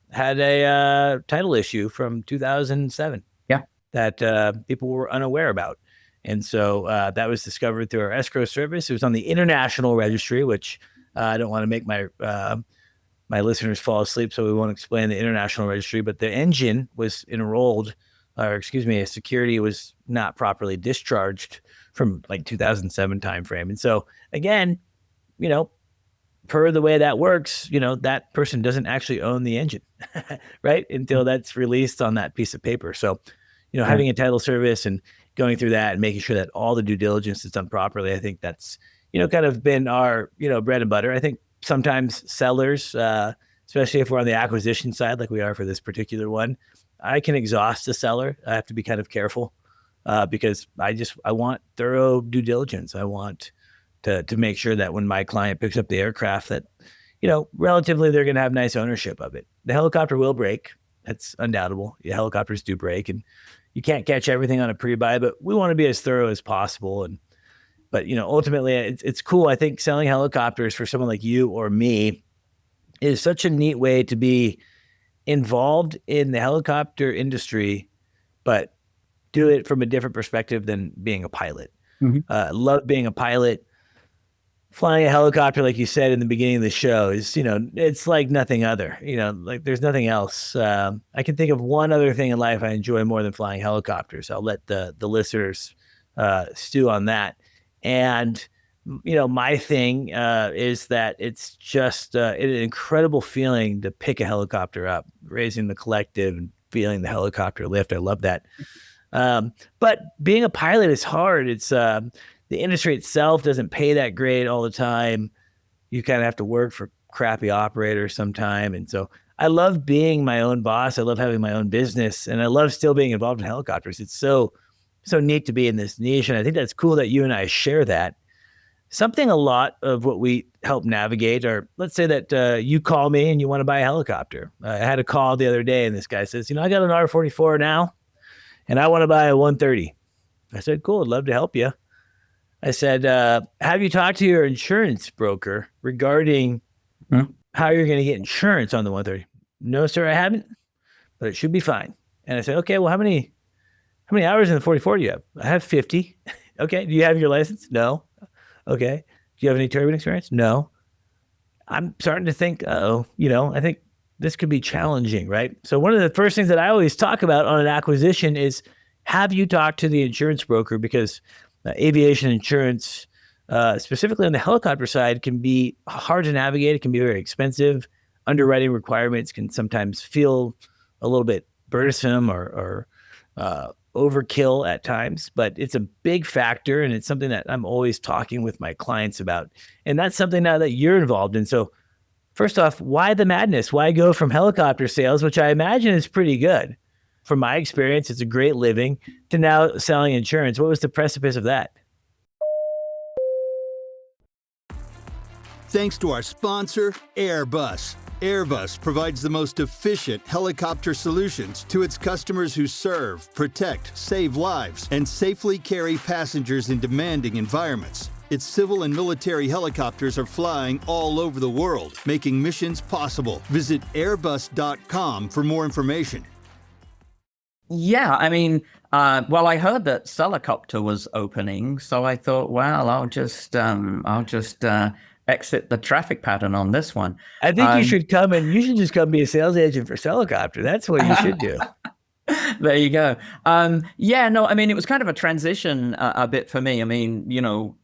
had a title issue from 2007 that people were unaware about. And so that was discovered through our escrow service. It was on the international registry, which I don't want to make my listeners fall asleep, so we won't explain the international registry. But the engine was enrolled, a security was not properly discharged from like 2007 timeframe. And so again, per the way that works, that person doesn't actually own the engine, right? Until that's released on that piece of paper. So, having a title service and going through that and making sure that all the due diligence is done properly, I think that's, kind of been our, bread and butter. I think sometimes sellers, especially if we're on the acquisition side, like we are for this particular one, I can exhaust the seller. I have to be kind of careful because I want thorough due diligence. I want to make sure that when my client picks up the aircraft that, relatively they're going to have nice ownership of it. The helicopter will break. That's undoubtable. Helicopters do break and you can't catch everything on a pre-buy, but we want to be as thorough as possible. But ultimately it's cool. I think selling helicopters for someone like you or me is such a neat way to be involved in the helicopter industry, but do it from a different perspective than being a pilot. Love being a pilot. Flying a helicopter, like you said in the beginning of the show, is, it's like nothing other, like there's nothing else. I can think of one other thing in life I enjoy more than flying helicopters. I'll let the listeners stew on that. And, my thing is that it's just an incredible feeling to pick a helicopter up, raising the collective and feeling the helicopter lift. I love that. But being a pilot is hard. It's the industry itself doesn't pay that great all the time. You kind of have to work for crappy operators sometime. And so I love being my own boss. I love having my own business, and I love still being involved in helicopters. It's so neat to be in this niche. And I think that's cool that you and I share that. Something a lot of what we help navigate, or let's say that you call me and you want to buy a helicopter. I had a call the other day and this guy says, I got an R44 now and I want to buy a 130. I said, cool, I'd love to help you. I said, have you talked to your insurance broker regarding how you're going to get insurance on the 130? No, sir, I haven't, but it should be fine. And I said, okay, well, how many hours in the 44 do you have? I have 50. Okay. Do you have your license? No. Okay. Do you have any turbine experience? No. I'm starting to think, I think this could be challenging, right? So one of the first things that I always talk about on an acquisition is, have you talked to the insurance broker? Because aviation insurance, specifically on the helicopter side, can be hard to navigate. It can be very expensive. Underwriting requirements can sometimes feel a little bit burdensome or overkill at times, but it's a big factor, and it's something that I'm always talking with my clients about. And that's something now that you're involved in. So first off, why the madness? Why go from helicopter sales, which I imagine is pretty good? From my experience, it's a great living, to now selling insurance. What was the precipice of that? Thanks to our sponsor, Airbus. Airbus provides the most efficient helicopter solutions to its customers who serve, protect, save lives, and safely carry passengers in demanding environments. Its civil and military helicopters are flying all over the world, making missions possible. Visit airbus.com for more information. Yeah, I mean, well, I heard that Helicopter was opening, so I thought, well, I'll just exit the traffic pattern on this one. I think you should just come be a sales agent for Helicopter. That's what you should do. There you go. Yeah, no, I mean, it was kind of a transition a bit for me. I mean,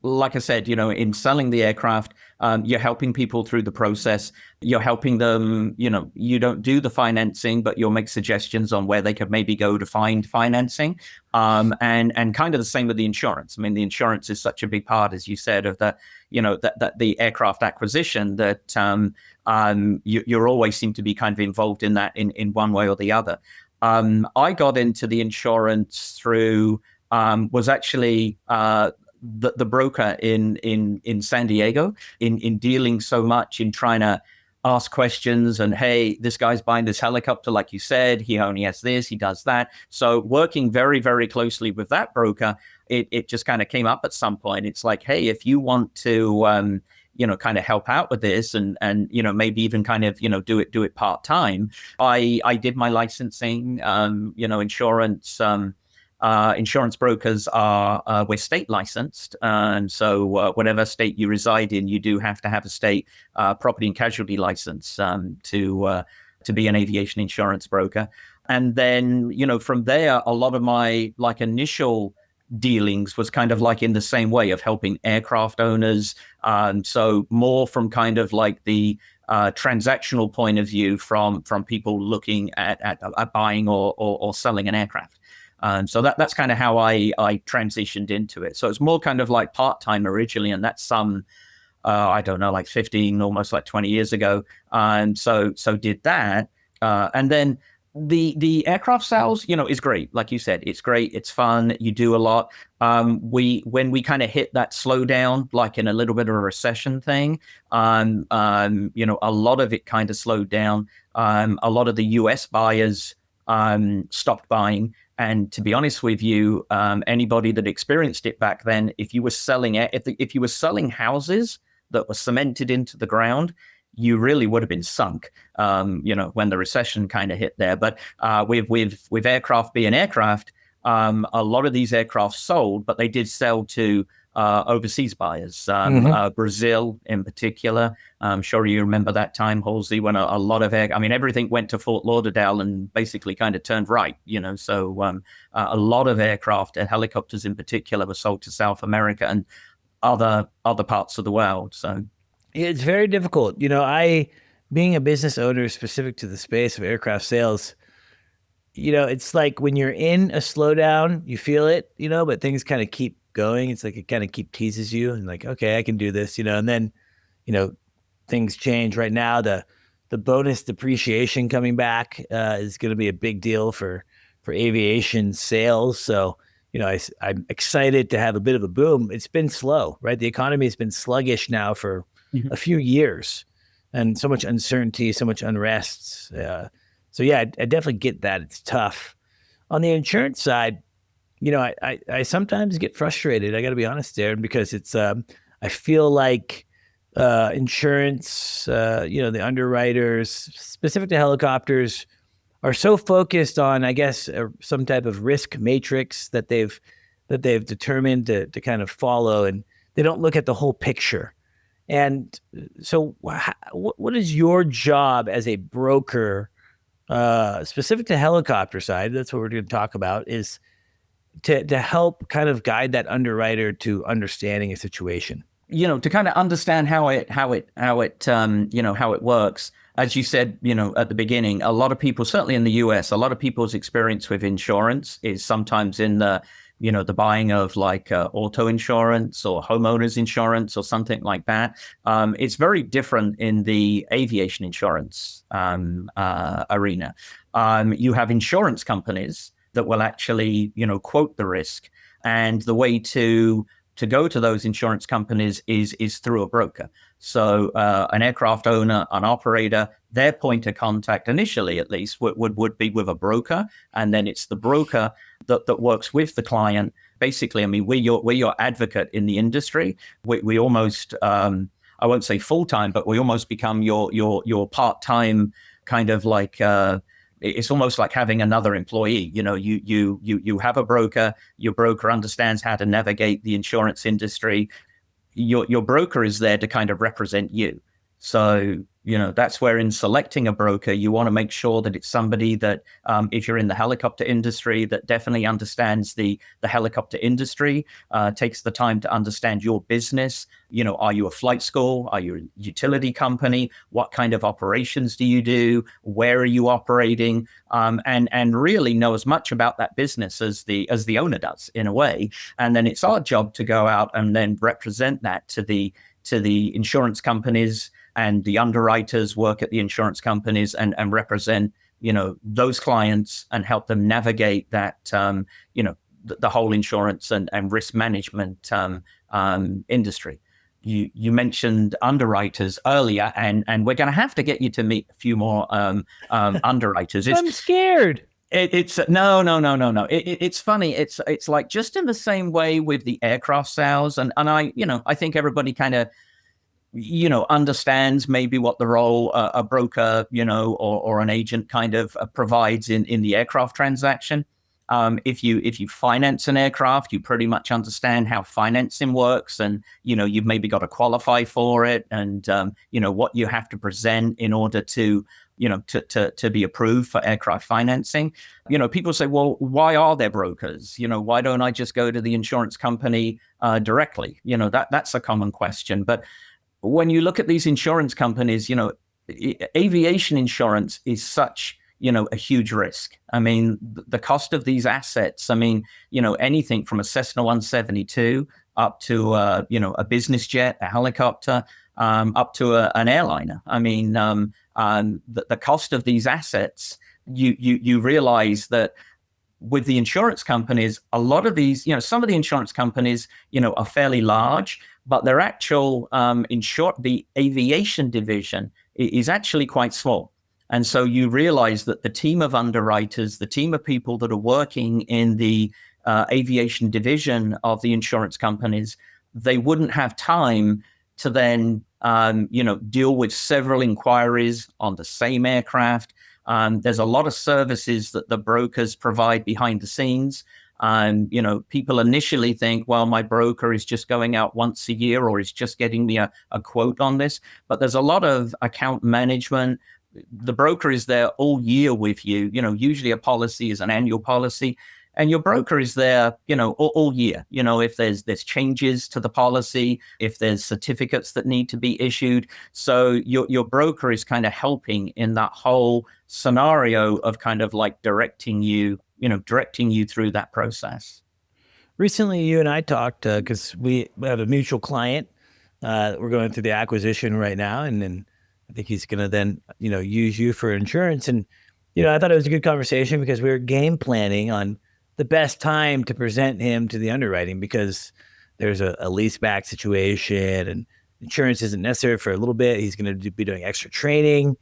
like I said, in selling the aircraft, you're helping people through the process. You're helping them, you don't do the financing, but you'll make suggestions on where they could maybe go to find financing. And kind of the same with the insurance. I mean, the insurance is such a big part, as you said, of that the aircraft acquisition that you always seem to be kind of involved in that in one way or the other. I got into the insurance through was actually the broker in San Diego in dealing so much in trying to ask questions and, hey, this guy's buying this helicopter, like you said, he only has this, he does that. So working very, very closely with that broker, it just kind of came up at some point. It's like, hey, if you want to kind of help out with this and maybe even kind of, do it part-time. I did my licensing, insurance brokers we're state licensed. And so whatever state you reside in, you do have to have a state property and casualty license to be an aviation insurance broker. And then, from there, a lot of my initial dealings was kind of like in the same way of helping aircraft owners. So more from kind of like the transactional point of view from people looking at buying or selling an aircraft. So that's kind of how I transitioned into it. So it's more kind of like part-time originally, and that's I don't know, like 15, almost like 20 years ago. So did that. And then the aircraft sales, is great. Like you said, it's great. It's fun. You do a lot. When we kind of hit that slowdown, like in a little bit of a recession thing, a lot of it kind of slowed down. A lot of the US buyers stopped buying. And to be honest with you, anybody that experienced it back then, if you were selling if you were selling houses that were cemented into the ground, you really would have been sunk, when the recession kind of hit there. But with aircraft being aircraft, a lot of these aircraft sold, but they did sell to overseas buyers, Brazil in particular. I'm sure you remember that time, Halsey, when a lot of everything went to Fort Lauderdale and basically kind of turned right, So a lot of aircraft and helicopters in particular were sold to South America and other parts of the world. So. It's very difficult. Being a business owner specific to the space of aircraft sales, it's like when you're in a slowdown, you feel it, but things kind of keep going. It's like it kind of teases you and like, okay, I can do this, and then, things change. Right now, the bonus depreciation coming back is going to be a big deal for aviation sales. So, I'm excited to have a bit of a boom. It's been slow, right? The economy has been sluggish now for a few years, and so much uncertainty, so much unrest. So yeah, I definitely get that. It's tough. On the insurance side, I sometimes get frustrated. I got to be honest, Daren, because it's I feel like insurance, the underwriters specific to helicopters are so focused on, I guess, some type of risk matrix that they've determined to kind of follow, and they don't look at the whole picture. And so what is your job as a broker, specific to helicopter side? That's what we're going to talk about, is to help kind of guide that underwriter to understanding a situation. To kind of understand how it works. As you said, at the beginning, a lot of people, certainly in the US, a lot of people's experience with insurance is sometimes in the buying of like auto insurance or homeowners insurance or something like that. It's very different in the aviation insurance arena. You have insurance companies that will actually, quote the risk. And the way to go to those insurance companies is through a broker. So an aircraft owner, an operator, their point of contact initially, at least, would be with a broker. And then it's the broker that works with the client basically, I mean, we're your advocate in the industry. We almost, I won't say full time, but we almost become your part time kind of like. It's almost like having another employee. You have a broker. Your broker understands how to navigate the insurance industry. Your broker is there to kind of represent you. So, that's where in selecting a broker, you want to make sure that it's somebody that, if you're in the helicopter industry, that definitely understands the helicopter industry, takes the time to understand your business. Are you a flight school? Are you a utility company? What kind of operations do you do? Where are you operating? And really know as much about that business as the owner does, in a way. And then it's our job to go out and then represent that to the insurance companies, and the underwriters work at the insurance companies and represent, those clients and help them navigate that, the whole insurance and risk management industry. You mentioned underwriters earlier, and we're going to have to get you to meet a few more underwriters. I'm scared. It's no. It's funny. It's like just in the same way with the aircraft sales, and I think everybody kind of understands maybe what the role a broker, or an agent kind of provides in the aircraft transaction. If you finance an aircraft, you pretty much understand how financing works, and you've maybe got to qualify for it, and what you have to present in order to to be approved for aircraft financing. People say, well, why are there brokers? Why don't I just go to the insurance company directly? That's a common question. But when you look at these insurance companies, aviation insurance is such, a huge risk. I mean, the cost of these assets, I mean, anything from a Cessna 172 up to, a business jet, a helicopter, up to an airliner. I mean, the cost of these assets, you realize that with the insurance companies, a lot of these, some of the insurance companies, are fairly large, but their actual, the aviation division is actually quite small. And so you realize that the team of underwriters, the team of people that are working in the aviation division of the insurance companies, they wouldn't have time to then, deal with several inquiries on the same aircraft. There's a lot of services that the brokers provide behind the scenes. People initially think, well, my broker is just going out once a year or is just getting me a quote on this. But there's a lot of account management. The broker is there all year with you. Usually a policy is an annual policy. And your broker is there, all year. If there's changes to the policy, if there's certificates that need to be issued. So your broker is kind of helping in that whole scenario of kind of like directing you through that process. Recently, you and I talked because we have a mutual client. We're going through the acquisition right now, and then I think he's going to then, use you for insurance. And, I thought it was a good conversation because we were game planning on the best time to present him to the underwriting, because there's a lease back situation and insurance isn't necessary for a little bit. He's going to be doing extra training.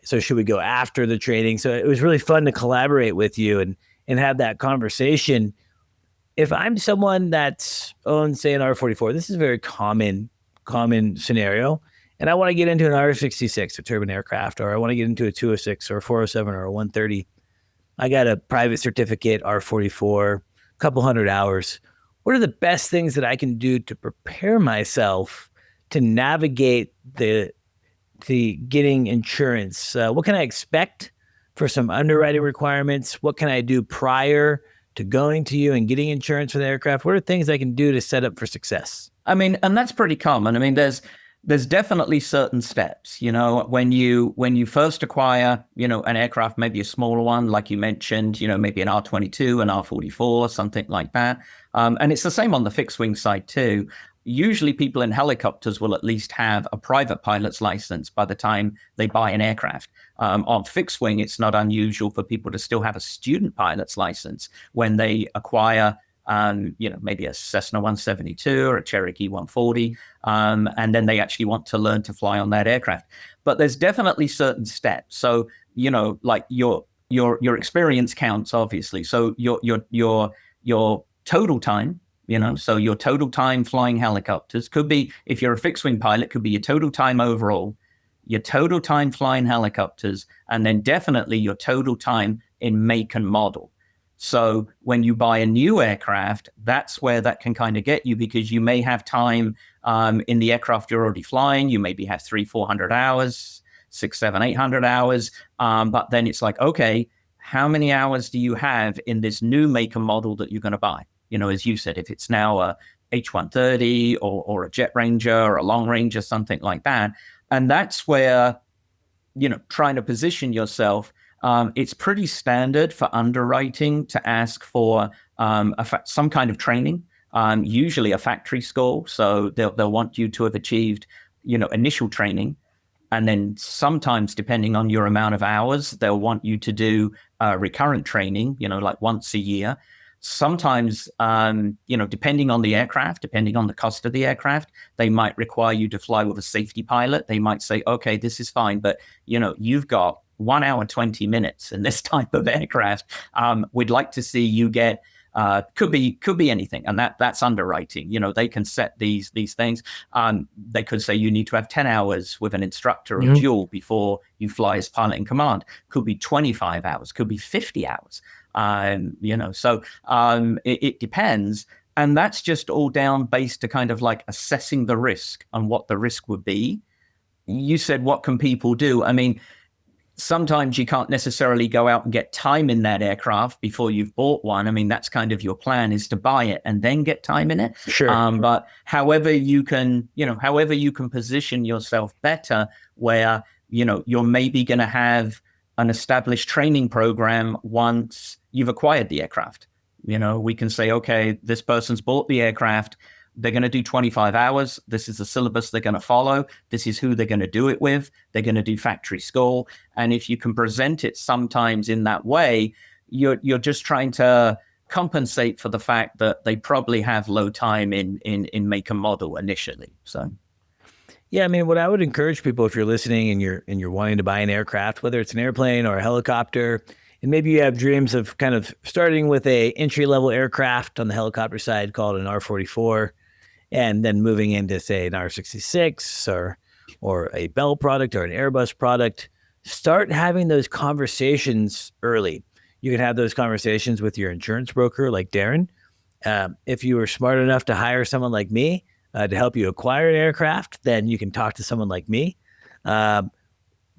So should we go after the training? So it was really fun to collaborate with you and have that conversation. If I'm someone that's owns, say, an R44, this is a very common scenario, and I want to get into an R66, a turbine aircraft, or I want to get into a 206 or a 407 or a 130. I got a private certificate, R44, a couple hundred hours. What are the best things that I can do to prepare myself to navigate the getting insurance? What can I expect for some underwriting requirements? What can I do prior to going to you and getting insurance for the aircraft? What are things I can do to set up for success? I mean, and that's pretty common. I mean, there's definitely certain steps, when you first acquire, an aircraft, maybe a smaller one, like you mentioned, maybe an R22, an R44, something like that. And it's the same on the fixed wing side too. Usually people in helicopters will at least have a private pilot's license by the time they buy an aircraft. On fixed wing, it's not unusual for people to still have a student pilot's license when they acquire maybe a Cessna 172 or a Cherokee 140, and then they actually want to learn to fly on that aircraft. But there's definitely certain steps. So, like your experience counts, obviously. So your total time, so your total time flying helicopters could be, if you're a fixed wing pilot, could be your total time overall, your total time flying helicopters, and then definitely your total time in make and model. So when you buy a new aircraft, that's where that can kind of get you, because you may have time in the aircraft you're already flying. You maybe have 300-400 hours, 600-800 hours. But then it's like, okay, how many hours do you have in this new make and model that you're going to buy? As you said, if it's now a H-130 or a Jet Ranger or a Long Ranger, something like that. And that's where, trying to position yourself, it's pretty standard for underwriting to ask for some kind of training, usually a factory school. So they'll want you to have achieved, initial training. And then sometimes, depending on your amount of hours, they'll want you to do recurrent training, like once a year. Sometimes, depending on the aircraft, depending on the cost of the aircraft, they might require you to fly with a safety pilot. They might say, okay, this is fine, but, you've got 1 hour, 20 minutes in this type of aircraft. We'd like to see you get, could be anything. And that's underwriting. They can set these things. They could say you need to have 10 hours with an instructor of dual before you fly as pilot in command. Could be 25 hours, could be 50 hours. So it depends. And that's just all down based to kind of like assessing the risk and what the risk would be. You said, what can people do? I mean, sometimes you can't necessarily go out and get time in that aircraft before you've bought one. I mean, that's kind of your plan, is to buy it and then get time in it. Sure. But however you can position yourself better, where, you're maybe going to have an established training program once you've acquired the aircraft. We can say, okay, this person's bought the aircraft. They're going to do 25 hours. This is the syllabus they're going to follow. This is who they're going to do it with. They're going to do factory school. And if you can present it sometimes in that way, you're just trying to compensate for the fact that they probably have low time in make and model initially. So. Yeah, I mean, what I would encourage people, if you're listening and you're wanting to buy an aircraft, whether it's an airplane or a helicopter, and maybe you have dreams of kind of starting with a entry-level aircraft on the helicopter side called an R-44, and then moving into, say, an R-66 or a Bell product or an Airbus product, start having those conversations early. You can have those conversations with your insurance broker like Daren. If you were smart enough to hire someone like me, to help you acquire an aircraft, then you can talk to someone like me,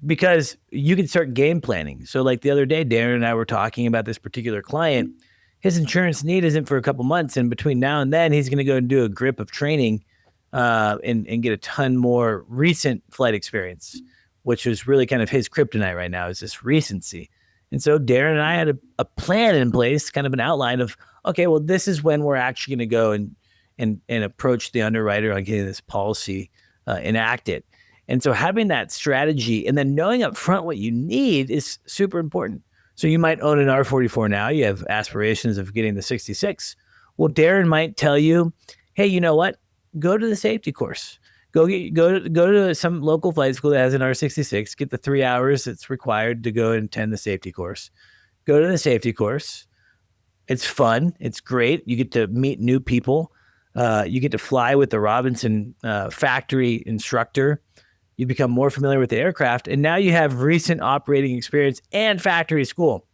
because you can start game planning. So like the other day, Daren and I were talking about this particular client. His insurance need isn't for a couple months. And between now and then, he's going to go and do a grip of training and get a ton more recent flight experience, which is really kind of his kryptonite right now, is this recency. And so Daren and I had a plan in place, kind of an outline of, okay, well, this is when we're actually going to go and approach the underwriter on getting this policy enacted. And so having that strategy and then knowing up front what you need is super important. So you might own an R-44 now. You have aspirations of getting the 66. Well, Daren might tell you, hey, you know what? Go to the safety course. Go to some local flight school that has an R-66. Get the 3 hours that's required to go and attend the safety course. Go to the safety course. It's fun. It's great. You get to meet new people. You get to fly with the Robinson factory instructor. You become more familiar with the aircraft, and now you have recent operating experience and factory school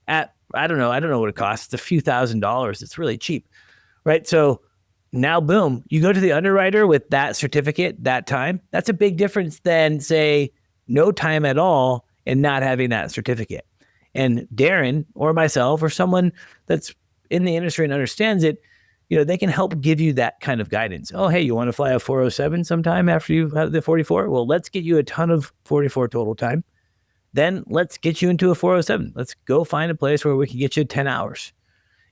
at, I don't know what it costs. It's a few $1,000s. It's really cheap, right? So now, boom, you go to the underwriter with that certificate, that time. That's a big difference than, say, no time at all and not having that certificate. And Daren or myself or someone that's in the industry and understands it, they can help give you that kind of guidance. Oh, hey, you want to fly a 407 sometime after you have the 44? Well, let's get you a ton of 44 total time. Then let's get you into a 407. Let's go find a place where we can get you 10 hours.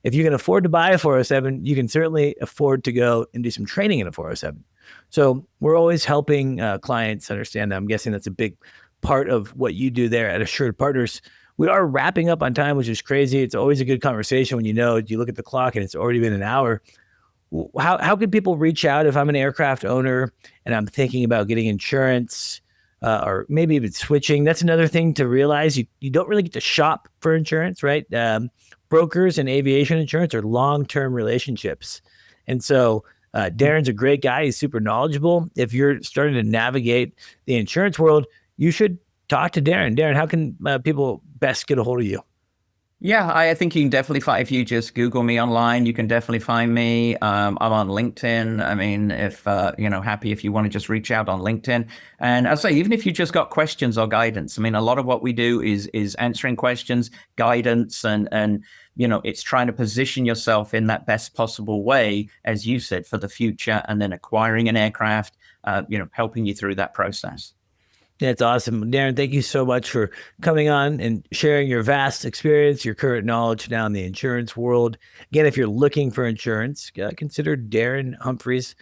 If you can afford to buy a 407, you can certainly afford to go and do some training in a 407. So we're always helping clients understand that. I'm guessing that's a big part of what you do there at Assured Partners. We are wrapping up on time, which is crazy. It's always a good conversation when you look at the clock and it's already been an hour. How can people reach out if I'm an aircraft owner and I'm thinking about getting insurance or maybe even switching? That's another thing to realize. You don't really get to shop for insurance, right? brokers and aviation insurance are long-term relationships. And so Daren's a great guy. He's super knowledgeable. If you're starting to navigate the insurance world, you should talk to Daren. Daren, how can people best get a hold of you? Yeah, I think you can definitely find, if you just Google me online, you can definitely find me. I'm on LinkedIn. I mean, if, happy if you want to just reach out on LinkedIn. And as I say, even if you just got questions or guidance, I mean, a lot of what we do is answering questions, guidance, and it's trying to position yourself in that best possible way, as you said, for the future, and then acquiring an aircraft, helping you through that process. That's awesome. Daren, thank you so much for coming on and sharing your vast experience, your current knowledge now in the insurance world. Again, if you're looking for insurance, consider Daren Humphries.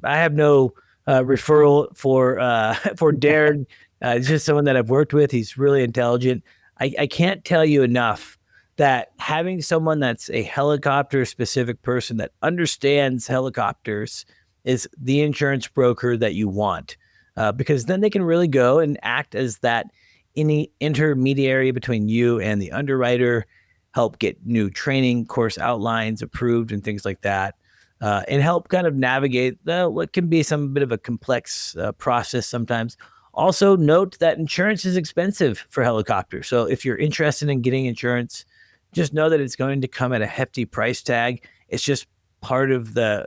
I have no referral for Daren. He's just someone that I've worked with. He's really intelligent. I can't tell you enough that having someone that's a helicopter-specific person that understands helicopters is the insurance broker that you want. Because then they can really go and act as that intermediary between you and the underwriter, help get new training course outlines approved and things like that, and help kind of navigate what can be some bit of a complex process sometimes. Also note that insurance is expensive for helicopters. So if you're interested in getting insurance, just know that it's going to come at a hefty price tag. It's just part of the,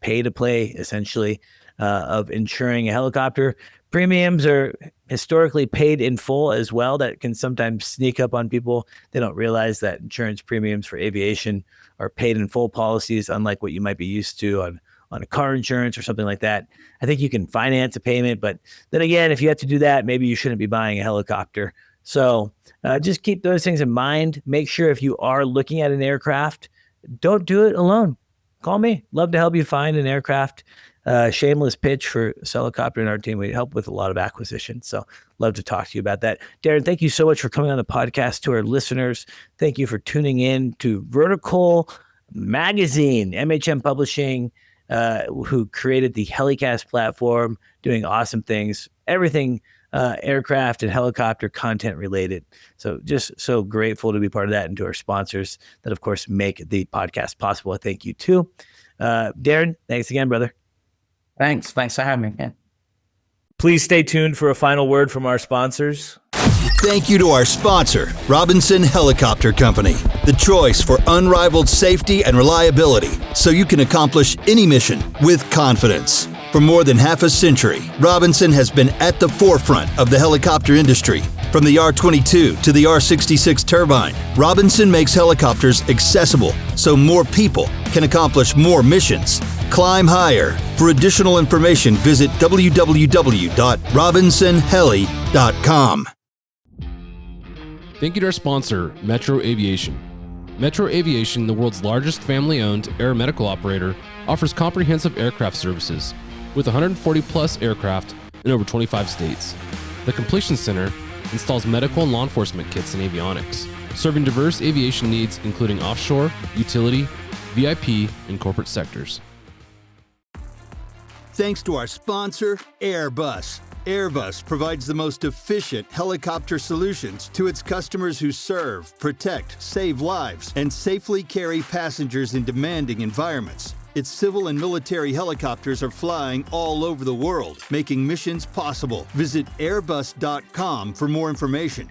pay to play essentially. Of insuring a helicopter. Premiums are historically paid in full as well. That can sometimes sneak up on people. They don't realize that insurance premiums for aviation are paid in full policies, unlike what you might be used to on a car insurance or something like that. I think you can finance a payment, but then again, if you have to do that, maybe you shouldn't be buying a helicopter. So just keep those things in mind. Make sure if you are looking at an aircraft, don't do it alone. Call me. Love to help you find an aircraft. Shameless pitch for Helicopter and our team. We help with a lot of acquisition. So love to talk to you about that. Daren, thank you so much for coming on the podcast. To our listeners, thank you for tuning in to Vertical Magazine, MHM Publishing, who created the HeliCASTS platform, doing awesome things, everything aircraft and helicopter content related. So just so grateful to be part of that, and to our sponsors that, of course, make the podcast possible. I thank you too. Daren, thanks again, brother. Thanks for having me. Yeah. Please stay tuned for a final word from our sponsors. Thank you to our sponsor, Robinson Helicopter Company, the choice for unrivaled safety and reliability, so you can accomplish any mission with confidence. For more than half a century, Robinson has been at the forefront of the helicopter industry. From the R-22 to the R-66 turbine, Robinson makes helicopters accessible so more people can accomplish more missions. Climb higher. For additional information, visit www.robinsonheli.com. Thank you to our sponsor, Metro Aviation. Metro Aviation, the world's largest family-owned aeromedical operator, offers comprehensive aircraft services with 140-plus aircraft in over 25 states. The Completion Center installs medical and law enforcement kits and avionics, serving diverse aviation needs including offshore, utility, VIP, and corporate sectors. Thanks to our sponsor, Airbus. Airbus provides the most efficient helicopter solutions to its customers who serve, protect, save lives, and safely carry passengers in demanding environments. Its civil and military helicopters are flying all over the world, making missions possible. Visit airbus.com for more information.